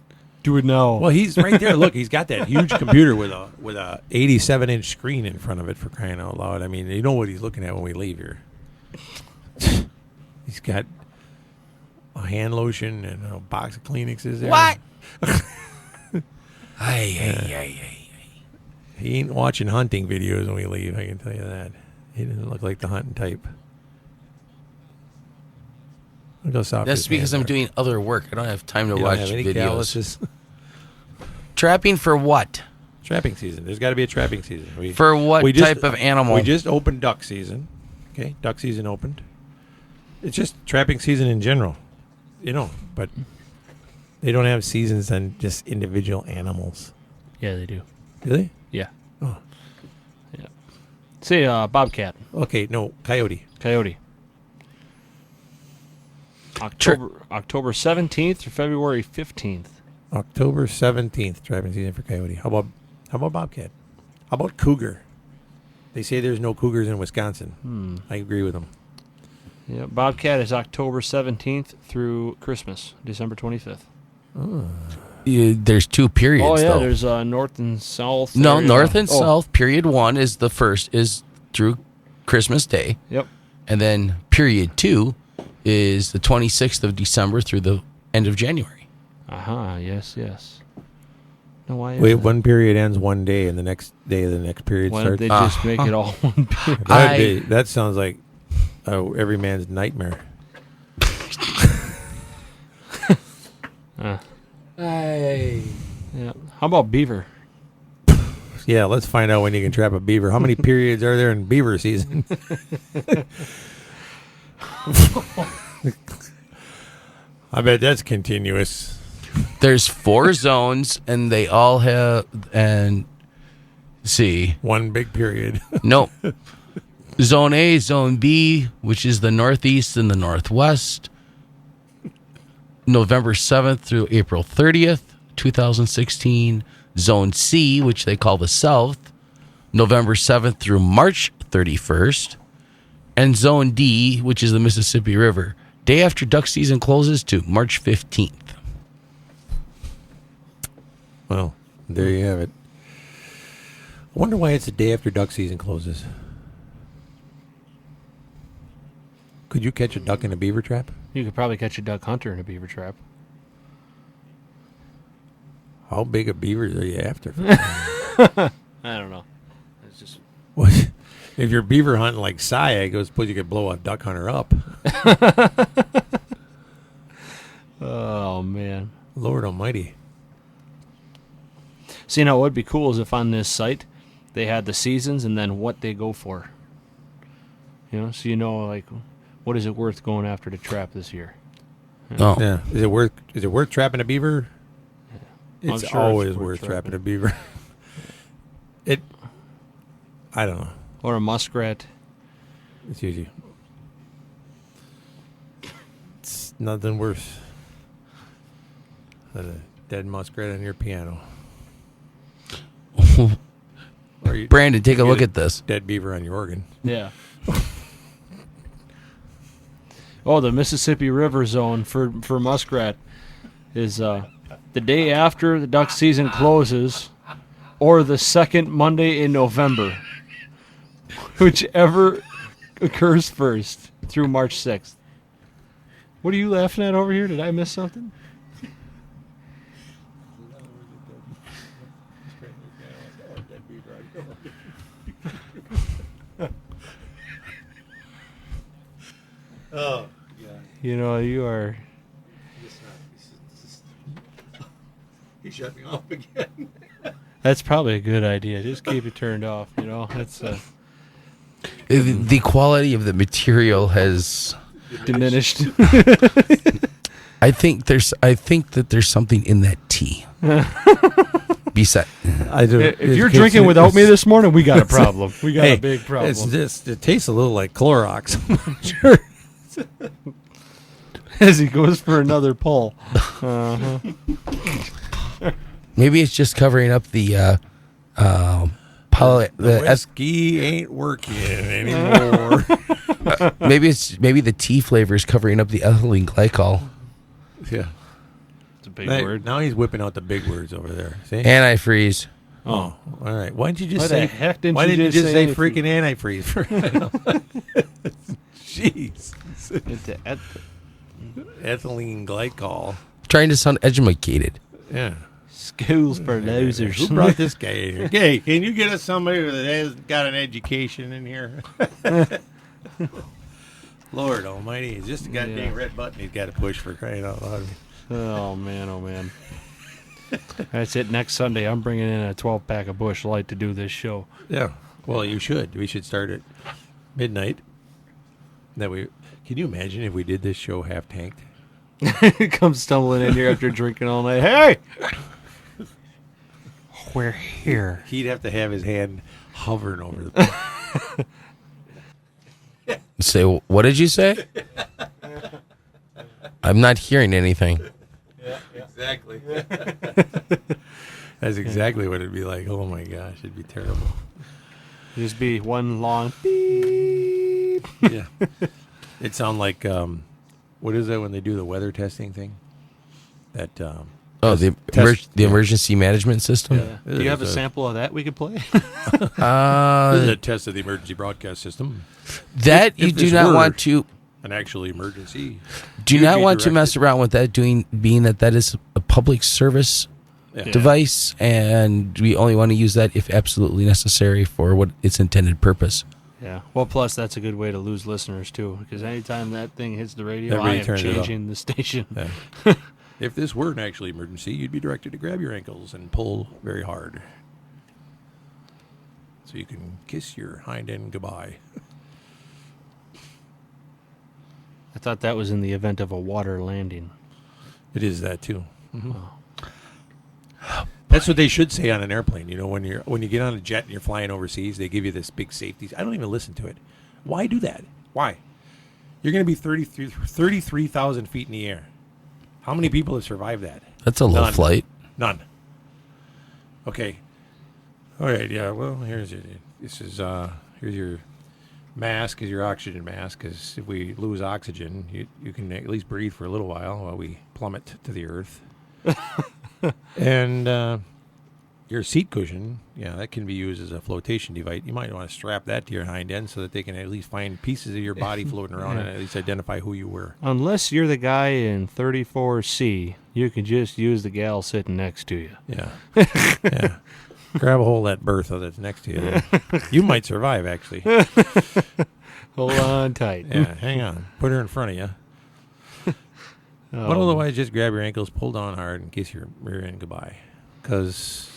Speaker 3: now.
Speaker 2: Well, he's right there. Look, he's got that huge computer with a 87-inch screen in front of it, for crying out loud. I mean, you know what he's looking at when we leave here. He's got a hand lotion and a box of Kleenexes there.
Speaker 4: What?
Speaker 2: He ain't watching hunting videos when we leave, I can tell you that. He doesn't look like the hunting type. Look how soft
Speaker 4: That's
Speaker 2: his
Speaker 4: because
Speaker 2: hands
Speaker 4: I'm
Speaker 2: are.
Speaker 4: doing other work. I don't have time to
Speaker 2: You
Speaker 4: watch
Speaker 2: don't have any
Speaker 4: videos.
Speaker 2: calluses.
Speaker 4: Trapping for what?
Speaker 2: Trapping season. There's got to be a trapping season.
Speaker 4: For what type of animal?
Speaker 2: We just opened duck season. Okay, duck season opened. It's just trapping season in general, but they don't have seasons on just individual animals.
Speaker 3: Yeah, they do.
Speaker 2: Really?
Speaker 3: Yeah.
Speaker 2: Oh.
Speaker 3: Yeah. Say bobcat.
Speaker 2: Okay, no, coyote.
Speaker 3: Coyote. October 17th through February 15th.
Speaker 2: October 17th, trapping season for coyote. How about bobcat? How about cougar? They say there's no cougars in Wisconsin. I agree with them.
Speaker 3: Yeah, bobcat is October 17th through Christmas, December 25th.
Speaker 2: Oh.
Speaker 4: There's 2 periods.
Speaker 3: Oh yeah,
Speaker 4: though.
Speaker 3: there's north and south.
Speaker 4: No,
Speaker 3: area.
Speaker 4: north and south. Period 1 is the first, is through Christmas Day.
Speaker 3: Yep.
Speaker 4: And then period 2 is the 26th of December through the end of January.
Speaker 3: Yes. No, why?
Speaker 2: Wait, one period ends one day, and the next day the next period
Speaker 3: Why don't
Speaker 2: starts.
Speaker 3: they just make it all one period?
Speaker 2: That sounds like every man's nightmare.
Speaker 3: Yeah. How about beaver?
Speaker 2: Yeah, let's find out when you can trap a beaver. How many periods are there in beaver season? I bet that's continuous.
Speaker 4: There's 4 zones, and they all have, and see.
Speaker 2: One big period.
Speaker 4: Nope. Zone A, Zone B, which is the northeast and the northwest, November 7th through April 30th, 2016. Zone C, which they call the south, November 7th through March 31st. And Zone D, which is the Mississippi River, day after duck season closes to March 15th.
Speaker 2: Well, there you have it. I wonder why it's the day after duck season closes. Could you catch a duck in a beaver trap?
Speaker 3: You could probably catch a duck hunter in a beaver trap.
Speaker 2: How big a beaver are you after?
Speaker 3: I don't know. It's just
Speaker 2: What? If you're beaver hunting like Sayag, I suppose you could blow a duck hunter up.
Speaker 3: oh man.
Speaker 2: Lord Almighty.
Speaker 3: See, now what would be cool is if on this site they had the seasons and then what they go for. You know, so you know, like, what is it worth going after to trap this year?
Speaker 4: Oh.
Speaker 2: Yeah. Is it worth trapping a beaver?
Speaker 3: I'm
Speaker 2: It's
Speaker 3: sure
Speaker 2: always
Speaker 3: it's
Speaker 2: worth
Speaker 3: worth
Speaker 2: trapping a beaver. I don't know.
Speaker 3: Or a muskrat.
Speaker 2: It's usually it's nothing worse than a dead muskrat on your piano. Or you
Speaker 4: Brandon, take a
Speaker 2: get
Speaker 4: look at this.
Speaker 2: Dead beaver on your organ.
Speaker 3: Yeah. Oh, the Mississippi River zone for muskrat is the day after the duck season closes or the second Monday in November. Whichever occurs first through March 6th. What are you laughing at over here? Did I miss something?
Speaker 2: Oh, yeah.
Speaker 3: You know, you are...
Speaker 2: He shut me off again.
Speaker 3: That's probably a good idea. Just keep it turned off, you know? That's
Speaker 4: The quality of the material has
Speaker 3: diminished.
Speaker 4: I think that there's something in that tea. Besides,
Speaker 2: I do.
Speaker 3: If you're drinking without me this morning, we got a problem. We got a big problem.
Speaker 2: It's just, it tastes a little like Clorox. Sure.
Speaker 3: As he goes for another pull. Uh-huh.
Speaker 4: maybe it's just covering up the
Speaker 2: The whiskey ain't working anymore.
Speaker 4: maybe the tea flavor is covering up the ethylene glycol.
Speaker 2: Yeah.
Speaker 3: It's a big word.
Speaker 2: Now he's whipping out the big words over there. See?
Speaker 4: Antifreeze.
Speaker 2: Oh, all right. Why didn't you just
Speaker 3: Why
Speaker 2: say?
Speaker 3: the heck didn't
Speaker 2: why
Speaker 3: you
Speaker 2: didn't you
Speaker 3: just
Speaker 2: just say
Speaker 3: say
Speaker 2: freaking antifreeze? Jeez. Ethylene glycol.
Speaker 4: Trying to sound educated.
Speaker 2: Yeah.
Speaker 3: Schools for losers.
Speaker 2: Who brought this guy in here? Hey, can you get us somebody that has got an education in here? Lord Almighty, it's just a goddamn red button he's got to push for crying out loud.
Speaker 3: Oh, man, oh, man. That's it. Next Sunday, I'm bringing in a 12-pack of Busch Light to do this show.
Speaker 2: Yeah. Well, you should. We should start at midnight. Can you imagine if we did this show half tanked?
Speaker 3: Come stumbling in here after drinking all night. Hey! We're here.
Speaker 2: He'd have to have his hand hovering over the...
Speaker 4: Say, what did you say? I'm not hearing anything.
Speaker 2: Yeah, exactly. That's exactly what it'd be like. Oh my gosh, it'd be terrible.
Speaker 3: Just be one long beep.
Speaker 2: Yeah. It'd sound like, what is that when they do the weather testing thing? That,
Speaker 4: the emergency management system?
Speaker 2: Yeah.
Speaker 3: Do you have a sample of that we could play?
Speaker 2: This is a test of the emergency broadcast system.
Speaker 4: That you do not want to...
Speaker 2: An actual emergency.
Speaker 4: Do not want to mess around with that, being that is a public service device, and we only want to use that if absolutely necessary for what its intended purpose.
Speaker 3: Yeah. Well, plus that's a good way to lose listeners too, because anytime that thing hits the radio,
Speaker 2: Everybody
Speaker 3: I am
Speaker 2: turns it
Speaker 3: changing the station.
Speaker 2: Yeah. If this were an actual emergency, you'd be directed to grab your ankles and pull very hard, so you can kiss your hind end goodbye.
Speaker 3: I thought that was in the event of a water landing.
Speaker 2: It is that too. Mm-hmm. Oh. That's what they should say on an airplane. You know, when you get on a jet and you're flying overseas, they give you this big safety. I don't even listen to it. Why do that? Why? You're going to be 33,000 feet in the air. How many people have survived that?
Speaker 4: That's a low flight.
Speaker 2: None. Okay. All right. Yeah. Well, here's your mask, is your oxygen mask. Because if we lose oxygen, you can at least breathe for a little while we plummet to the earth. And your seat cushion, that can be used as a flotation device. You might want to strap that to your hind end so that they can at least find pieces of your body floating around and at least identify who you were.
Speaker 3: Unless you're the guy in 34C, you can just use the gal sitting next to you.
Speaker 2: Yeah. Yeah. Grab a hold of that Bertha that's next to you. You might survive, actually.
Speaker 3: Hold on tight.
Speaker 2: Yeah, hang on. Put her in front of you. But otherwise, just grab your ankles, pull down hard, and kiss your rear end goodbye. Because,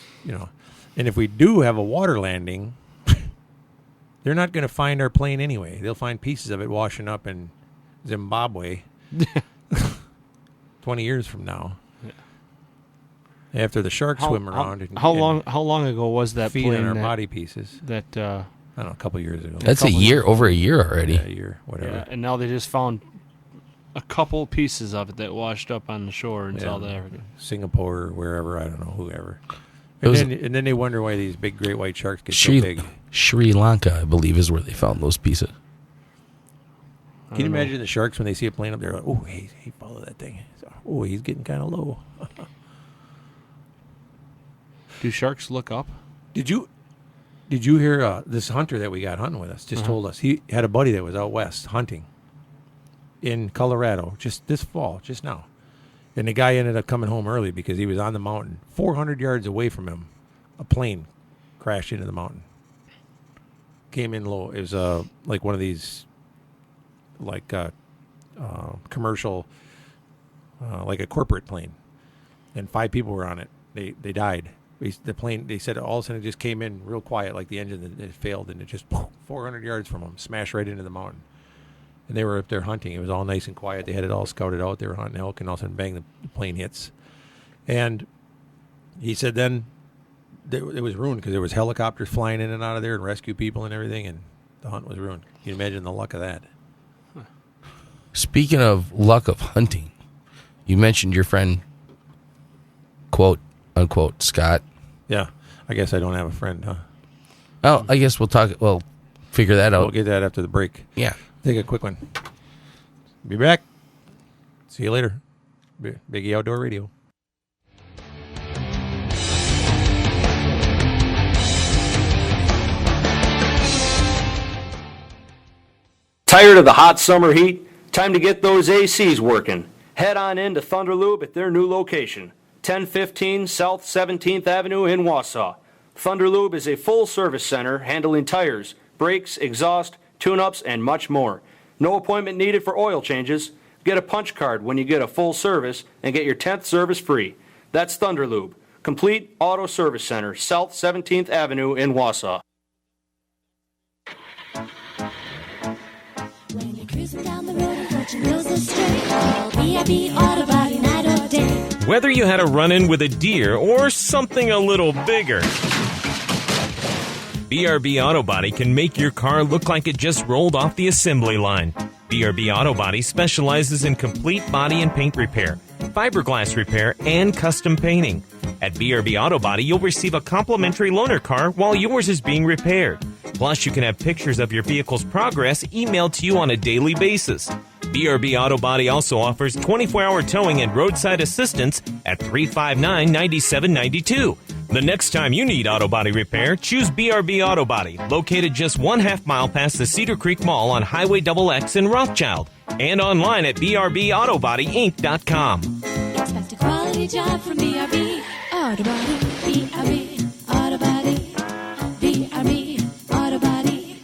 Speaker 2: and if we do have a water landing, they're not going to find our plane anyway. They'll find pieces of it washing up in Zimbabwe 20 years from now. Yeah. After the sharks swim around.
Speaker 3: How long ago was that
Speaker 2: feed
Speaker 3: plane?
Speaker 2: On our body pieces.
Speaker 3: That
Speaker 2: I don't know, a couple years ago.
Speaker 4: That's over a year already.
Speaker 2: Yeah, a year, whatever.
Speaker 3: Yeah, and now they just found a couple pieces of it that washed up on the shore in South Africa.
Speaker 2: Singapore or wherever, I don't know, whoever. And then they wonder why these big great white sharks get so big.
Speaker 4: Sri Lanka, I believe, is where they found those pieces.
Speaker 2: Can you imagine the sharks when they see a plane up there? Like, oh, hey, follow that thing. Oh, he's getting kind of low.
Speaker 3: Do sharks look up?
Speaker 2: Did you hear this hunter that we got hunting with us just told us he had a buddy that was out west hunting in Colorado just this fall, just now. And the guy ended up coming home early because he was on the mountain. 400 yards away from him, a plane crashed into the mountain. Came in low. It was like one of these commercial, like a corporate plane. And 5 people were on it. They died. The plane, they said all of a sudden it just came in real quiet, like the engine it failed, and it just 400 yards from them, smashed right into the mountain. And they were up there hunting. It was all nice and quiet. They had it all scouted out. They were hunting elk, and all of a sudden, bang, the plane hits. And he said then it was ruined because there was helicopters flying in and out of there and rescue people and everything, and the hunt was ruined. Can you imagine the luck of that?
Speaker 4: Speaking of luck of hunting, you mentioned your friend, quote, unquote, Scott.
Speaker 2: Yeah. I guess I don't have a friend, huh?
Speaker 4: Oh, I guess we'll figure that out.
Speaker 2: We'll get that after the break.
Speaker 4: Yeah.
Speaker 2: Take a quick one. Be back. See you later. Biggie Outdoor Radio.
Speaker 7: Tired of the hot summer heat? Time to get those ACs working. Head on in to Thunder Lube at their new location, 1015 South 17th Avenue in Wausau. Thunder Lube is a full-service center handling tires, brakes, exhaust, tune-ups, and much more. No appointment needed for oil changes. Get a punch card when you get a full service and get your 10th service free. That's Thunder Lube, complete auto service center, South 17th Avenue in Wausau.
Speaker 11: When you're cruising down the road and watching goes astray, call BRB Auto Body night or day.
Speaker 12: Whether you had a run-in with a deer or something a little bigger, BRB Auto Body can make your car look like it just rolled off the assembly line. BRB Auto Body specializes in complete body and paint repair, fiberglass repair, and custom painting. At BRB Auto Body, you'll receive a complimentary loaner car while yours is being repaired. Plus, you can have pictures of your vehicle's progress emailed to you on a daily basis. BRB Auto Body also offers 24-hour towing and roadside assistance at 359-9792. The next time you need auto body repair, choose BRB Auto Body, located just 1/2 mile past the Cedar Creek Mall on Highway XX in Rothschild, and online at brbautobodyinc.com.
Speaker 11: Expect a quality job from BRB Auto Body. B-I-B, Auto Body. B-I-B, Auto Body.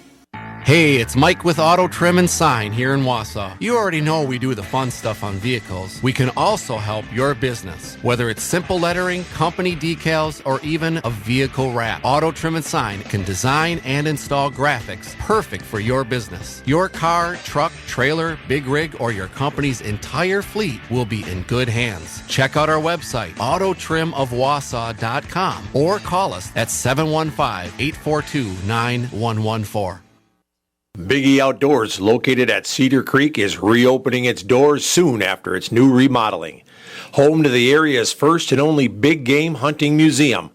Speaker 13: Hey, it's Mike with Auto Trim and Sign here in Wausau. You already know we do the fun stuff on vehicles. We can also help your business, whether it's simple lettering, company decals, or even a vehicle wrap. Auto Trim and Sign can design and install graphics perfect for your business. Your car, truck, trailer, big rig, or your company's entire fleet will be in good hands. Check out our website, autotrimofwausau.com, or call us at 715-842-9114.
Speaker 1: Biggie Outdoors, located at Cedar Creek, is reopening its doors soon after its new remodeling. Home to the area's first and only big game hunting museum,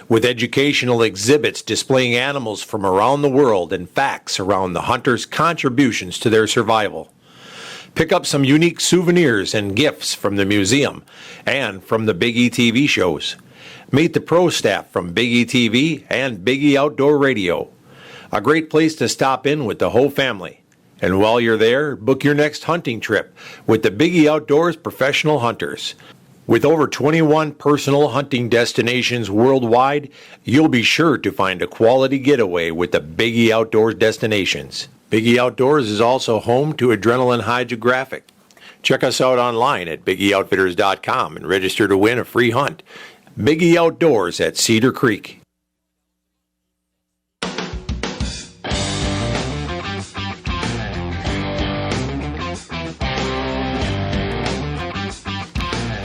Speaker 1: with educational exhibits displaying animals from around the world and facts around the hunters' contributions to their survival. Pick up some unique souvenirs and gifts from the museum and from the Biggie TV shows. Meet the pro staff from Biggie TV and Biggie Outdoor Radio. A great place to stop in with the whole family. And while you're there, book your next hunting trip with the Biggie Outdoors Professional Hunters. With over 21 personal hunting destinations worldwide, you'll be sure to find a quality getaway with the Biggie Outdoors destinations. Biggie Outdoors is also home to Adrenaline Hydrographic. Check us out online at BiggieOutfitters.com and register to win a free hunt. Biggie Outdoors at Cedar Creek.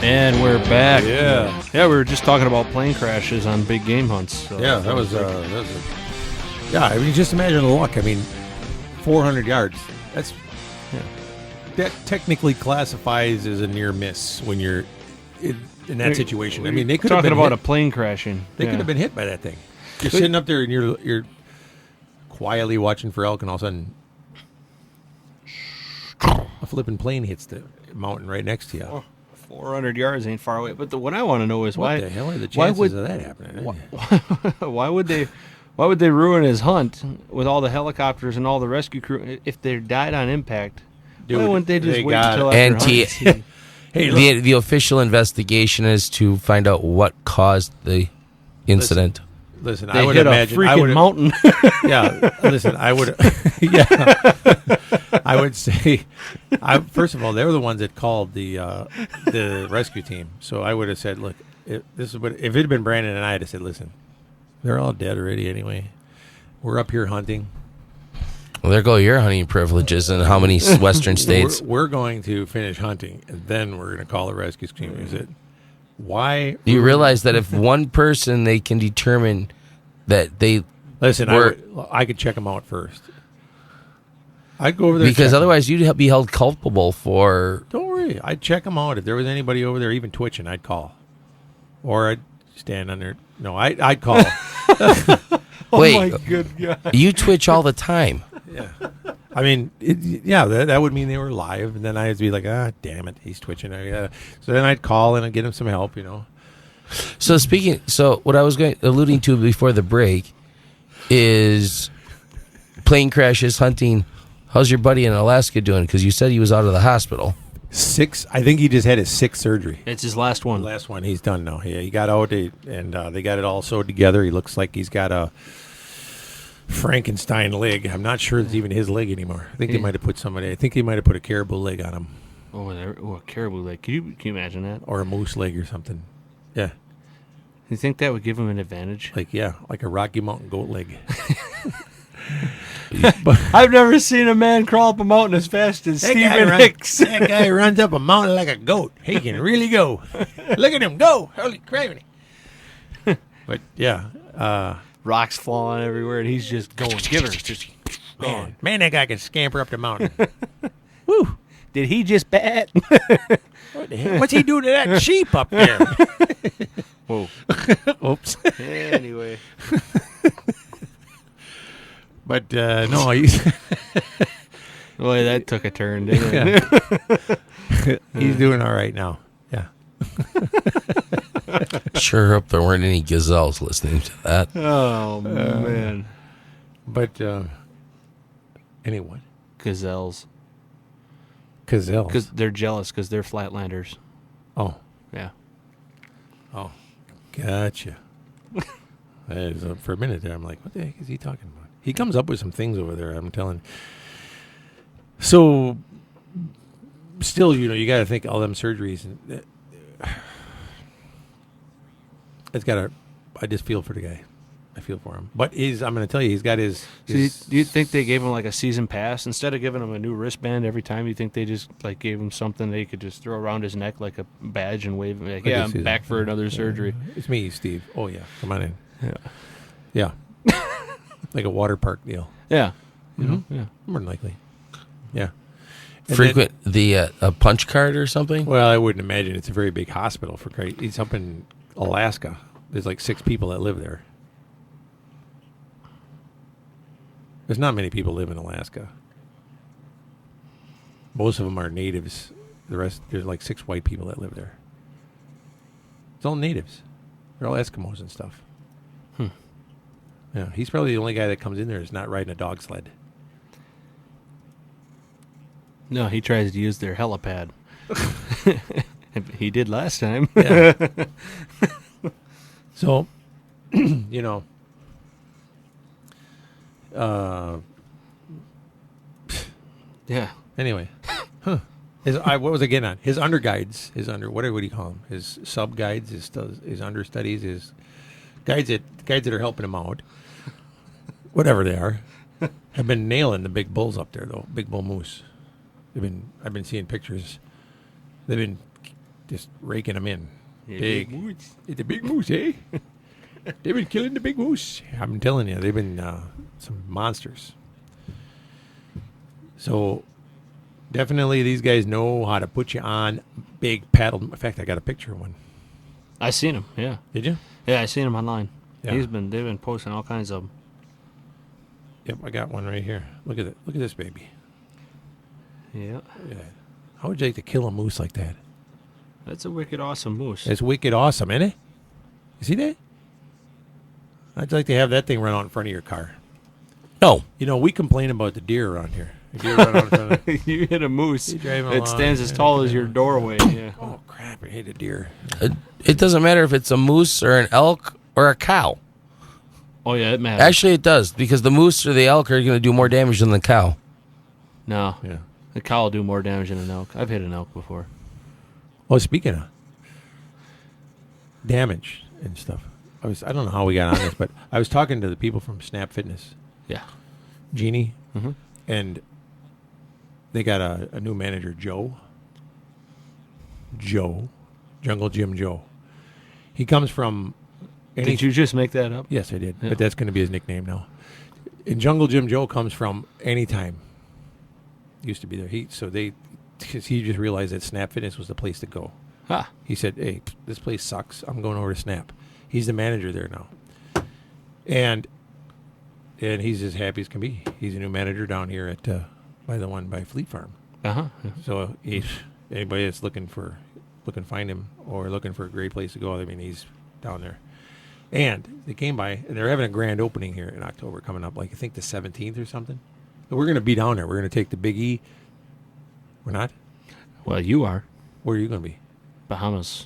Speaker 3: And we're back.
Speaker 2: Yeah.
Speaker 3: Yeah, we were just talking about plane crashes on big game hunts. So
Speaker 2: Yeah, that was yeah, I mean, just imagine the luck. I mean, 400 yards. That's that technically classifies as a near miss when you're in that situation. I mean, they could have
Speaker 3: talking
Speaker 2: been
Speaker 3: about
Speaker 2: hit.
Speaker 3: a plane crashing.
Speaker 2: They could have been hit by that thing. You're sitting up there and you're quietly watching for elk, and all of a sudden, a flipping plane hits the mountain right next to you.
Speaker 3: Oh, 400 yards ain't far away. But what I want to know is
Speaker 2: What
Speaker 3: why
Speaker 2: the hell are the chances of that happening?
Speaker 3: Why would they ruin his hunt with all the helicopters and all the rescue crew if they died on impact?
Speaker 2: Dude,
Speaker 3: why wouldn't they just
Speaker 2: they
Speaker 3: wait
Speaker 2: got
Speaker 3: until
Speaker 2: it.
Speaker 3: after
Speaker 4: And
Speaker 3: hunting season?
Speaker 4: Hey, the official investigation is to find out what caused the incident.
Speaker 2: Listen,
Speaker 3: They
Speaker 2: I would
Speaker 3: hit
Speaker 2: imagine
Speaker 3: a freaking mountain.
Speaker 2: Yeah, listen, I would. Yeah, I would say. First of all, they were the ones that called the rescue team. So I would have said, "Look, if it had been Brandon and I, I'd have said, listen, they're all dead already anyway. We're up here hunting.
Speaker 4: Well, there go your hunting privileges in how many western states.
Speaker 2: We're going to finish hunting, and then we're going to call the rescue team. Is it why?
Speaker 4: You realize that if one person, they can determine that they
Speaker 2: listen. I could check them out first. I'd go over there
Speaker 4: because otherwise you'd be held culpable for.
Speaker 2: Don't worry, I'd check them out. If there was anybody over there even twitching, I'd call, or I'd stand on there. No, I'd call.
Speaker 4: Wait,
Speaker 3: oh my good God.
Speaker 4: You twitch all the time.
Speaker 2: Yeah, I mean, that would mean they were live, and then I'd be like, damn it, he's twitching. So then I'd call and I'd get him some help,
Speaker 4: So what I was alluding to before the break is plane crashes, hunting. How's your buddy in Alaska doing? Because you said he was out of the hospital.
Speaker 2: 6. I think he just had his 6th surgery.
Speaker 3: It's his last one.
Speaker 2: Last one. He's done now. Yeah, he got out and they got it all sewed together. He looks like he's got a Frankenstein leg. I'm not sure it's even his leg anymore. I think they might have put a caribou leg on him.
Speaker 3: Oh, a caribou leg. Can you imagine that?
Speaker 2: Or a moose leg or something. Yeah.
Speaker 3: You think that would give him an advantage?
Speaker 2: Like a Rocky Mountain goat leg.
Speaker 3: I've never seen a man crawl up a mountain as fast as Stephen Hicks.
Speaker 2: That guy runs up a mountain like a goat. He can really go. Look at him go. Holy crap. But yeah.
Speaker 3: Rocks falling everywhere, and he's just going. Just going.
Speaker 2: Man, that guy can scamper up the mountain.
Speaker 3: Woo. Did he just bat?
Speaker 2: What the hell? What's he doing to that sheep up there?
Speaker 3: Whoa.
Speaker 2: Oops.
Speaker 3: Anyway.
Speaker 2: But no, he's
Speaker 3: boy, that took a turn, didn't it?
Speaker 2: He's doing all right now. Yeah.
Speaker 4: Sure hope there weren't any gazelles listening to that.
Speaker 3: Oh man.
Speaker 2: But anyone?
Speaker 3: Gazelles.
Speaker 2: Gazelles.
Speaker 3: Because they're jealous because they're flatlanders.
Speaker 2: Oh.
Speaker 3: Yeah.
Speaker 2: Oh. Gotcha. For a minute there, I'm like, what the heck is he talking about? He comes up with some things over there, I'm telling. So, still, you got to think all them surgeries. And I just feel for the guy. I feel for him. But I'm going to tell you, he's got his...
Speaker 3: Do you think they gave him like a season pass? Instead of giving him a new wristband every time, you think they just like gave him something they could just throw around his neck like a badge and wave, like, yeah, I'm back for another surgery.
Speaker 2: It's me, Steve. Oh, yeah. Come on in.
Speaker 3: Yeah.
Speaker 2: Like a water park deal.
Speaker 3: Yeah.
Speaker 2: Yeah. More than likely. Yeah. And
Speaker 4: Frequent a punch card or something?
Speaker 2: Well, I wouldn't imagine. It's a very big hospital for Christ. It's up in Alaska. There's like 6 people that live there. There's not many people live in Alaska. Most of them are natives. The rest, there's like 6 white people that live there. It's all natives. They're all Eskimos and stuff. Yeah, he's probably the only guy that comes in there is not riding a dog sled.
Speaker 3: No, he tries to use their helipad. He did last time.
Speaker 2: Yeah. So,
Speaker 3: yeah.
Speaker 2: Anyway, what was I getting on? His underguides, what do you call them? His sub guides, his understudies, his guides that are helping him out, whatever they are, have been nailing the big bulls up there though, big bull moose. I've been seeing pictures. They've been just raking them in.
Speaker 3: Yeah,
Speaker 2: big moose. It's a big moose, eh? They've been killing the big moose. I'm telling you, they've been some monsters. So, definitely these guys know how to put you on big paddle. In fact, I got a picture of one.
Speaker 3: I seen him, yeah.
Speaker 2: Did you?
Speaker 3: Yeah, I seen him online.
Speaker 2: Yeah.
Speaker 3: They've been posting all kinds of them.
Speaker 2: Yep, I got one right here. Look at it. Look at this baby.
Speaker 3: Yeah.
Speaker 2: Look at that. How would you like to kill a moose like that?
Speaker 3: That's a wicked awesome moose.
Speaker 2: It's wicked awesome, isn't it? You see that? I'd like to have that thing run out in front of your car.
Speaker 4: No.
Speaker 2: We complain about the deer around here. The deer run out in front of
Speaker 3: You hit a moose.
Speaker 2: You drive
Speaker 3: It
Speaker 2: along,
Speaker 3: stands as tall as your doorway. Yeah.
Speaker 2: Oh, crap. I hate a deer.
Speaker 4: It doesn't matter if it's a moose or an elk or a cow.
Speaker 3: Oh, yeah, it matters.
Speaker 4: Actually, it does, because the moose or the elk are going to do more damage than the cow.
Speaker 3: No.
Speaker 2: Yeah.
Speaker 3: The cow will do more damage than an elk. I've hit an elk before.
Speaker 2: Well, speaking of damage and stuff, I don't know how we got on this, but I was talking to the people from Snap Fitness.
Speaker 3: Yeah.
Speaker 2: Jeannie.
Speaker 3: Mm-hmm.
Speaker 2: And they got a new manager, Joe. Jungle Jim Joe. He comes from...
Speaker 3: Did you just make that up?
Speaker 2: Yes, I did.
Speaker 3: Yeah.
Speaker 2: But that's going to be his nickname now. And Jungle Jim Joe comes from Anytime. Used to be there. Because he just realized that Snap Fitness was the place to go.
Speaker 3: Ah.
Speaker 2: He said, hey, this place sucks. I'm going over to Snap. He's the manager there now. And he's as happy as can be. He's a new manager down here at by Fleet Farm.
Speaker 3: Uh-huh. Yeah.
Speaker 2: So anybody that's looking to find him or looking for a great place to go, I mean, he's down there. And they came by, and they're having a grand opening here in October coming up, like I think the 17th or something. But we're going to be down there. We're going to take the Big E. We're not?
Speaker 3: Well, you are.
Speaker 2: Where are you going to be?
Speaker 3: Bahamas.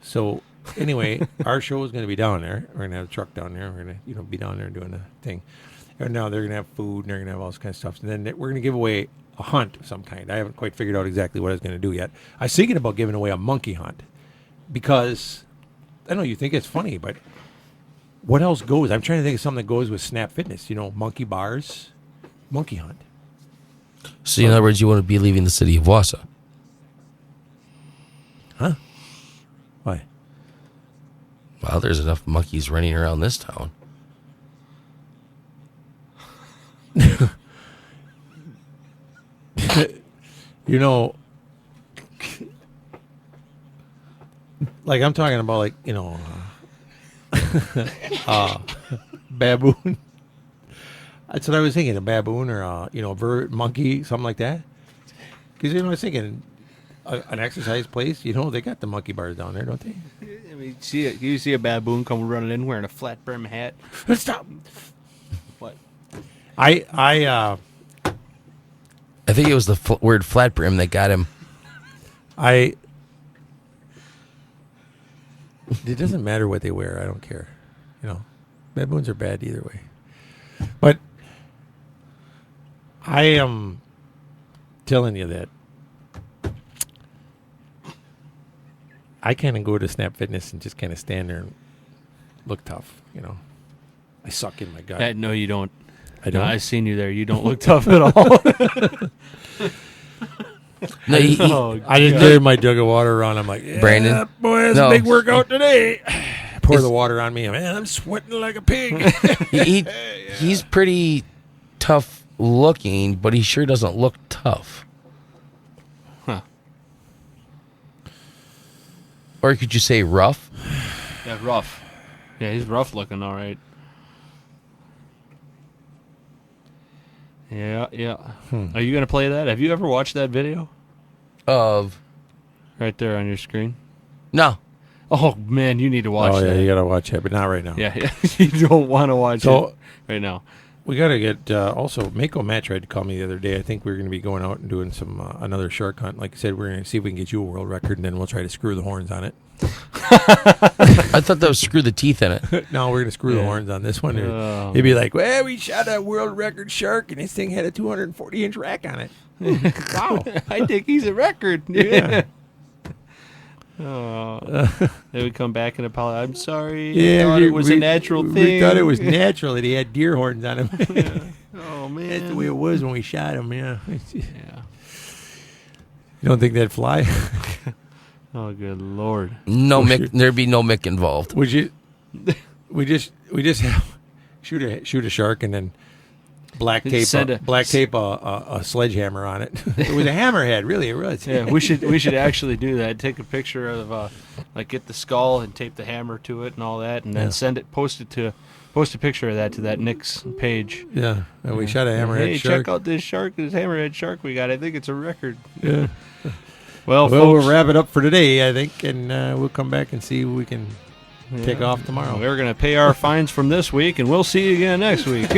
Speaker 2: So anyway, our show is going to be down there. We're going to have a truck down there. We're going to be down there doing a thing. And now they're going to have food, and they're going to have all this kind of stuff. And then we're going to give away a hunt of some kind. I haven't quite figured out exactly what I was going to do yet. I was thinking about giving away a monkey hunt because, I know you think it's funny, but what else goes? I'm trying to think of something that goes with Snap Fitness. Monkey bars, monkey hunt.
Speaker 4: So, in other words, you want to be leaving the city of Wausau.
Speaker 2: Huh? Why?
Speaker 4: Well, there's enough monkeys running around this town.
Speaker 2: Like I'm talking about, baboon. That's what I was thinking, a baboon or a bird, monkey, something like that. Because I was thinking, an exercise place, they got the monkey bars down there, don't they?
Speaker 3: I mean, you see a baboon come running in wearing a flat brim hat.
Speaker 2: Stop.
Speaker 3: What?
Speaker 2: I
Speaker 4: think it was the word flat brim that got him.
Speaker 2: It doesn't matter what they wear. I don't care. Baboons are bad either way. But I am telling you that I kind of go to Snap Fitness and just kind of stand there and look tough. I suck in my gut.
Speaker 3: No, you don't.
Speaker 2: I don't.
Speaker 3: No, I've seen you there. You don't look tough at all.
Speaker 4: No,
Speaker 2: I just carry my jug of water around. I'm like,
Speaker 4: Brandon,
Speaker 2: boy, that's a big workout today. Pour the water on me. Man, I'm sweating like a pig.
Speaker 4: He's pretty tough looking, but he sure doesn't look tough.
Speaker 3: Huh.
Speaker 4: Or could you say rough?
Speaker 3: Yeah, rough. Yeah, he's rough looking, all right. Yeah. Are you going to play that? Have you ever watched that video?
Speaker 4: Of?
Speaker 3: Right there on your screen?
Speaker 4: No.
Speaker 3: Oh, man, you need to watch that.
Speaker 2: Oh, yeah, you got to watch it, but not right now.
Speaker 3: Yeah. You don't want to watch it right now.
Speaker 2: We got to get, also, Mako Matt tried to call me the other day. I think we're going to be going out and doing some another shark hunt. Like I said, we're going to see if we can get you a world record, and then we'll try to screw the horns on it.
Speaker 4: I thought that was screw the teeth in it.
Speaker 2: No, we're going to screw the horns on this one. It'd be like, well, we shot a world record shark, and this thing had a 240-inch rack on it. Wow.
Speaker 3: I think he's a record.
Speaker 2: Yeah.
Speaker 3: They would come back and apologize. I'm sorry.
Speaker 2: Yeah,
Speaker 3: I thought it was a natural thing.
Speaker 2: We thought it was natural that he had deer horns on him.
Speaker 3: Yeah. Oh, man.
Speaker 2: That's the way it was when we shot him, yeah.
Speaker 3: Yeah.
Speaker 2: You don't think that'd fly?
Speaker 3: Oh, good Lord.
Speaker 4: No, Mick, there'd be no Mick involved.
Speaker 2: Would you? We just have shoot a shark and then black tape a sledgehammer on it. It was a hammerhead, really. It was.
Speaker 3: Yeah, we should actually do that. Take a picture of get the skull and tape the hammer to it and all that, and then post a picture of that to that Nick's page.
Speaker 2: Yeah, and we shot a hammerhead shark.
Speaker 3: Hey, check out this hammerhead shark we got. I think it's a record.
Speaker 2: Yeah.
Speaker 3: Well,
Speaker 2: we'll wrap it up for today, I think, and we'll come back and see if we can take off tomorrow.
Speaker 3: We're going to pay our fines from this week, and we'll see you again next week.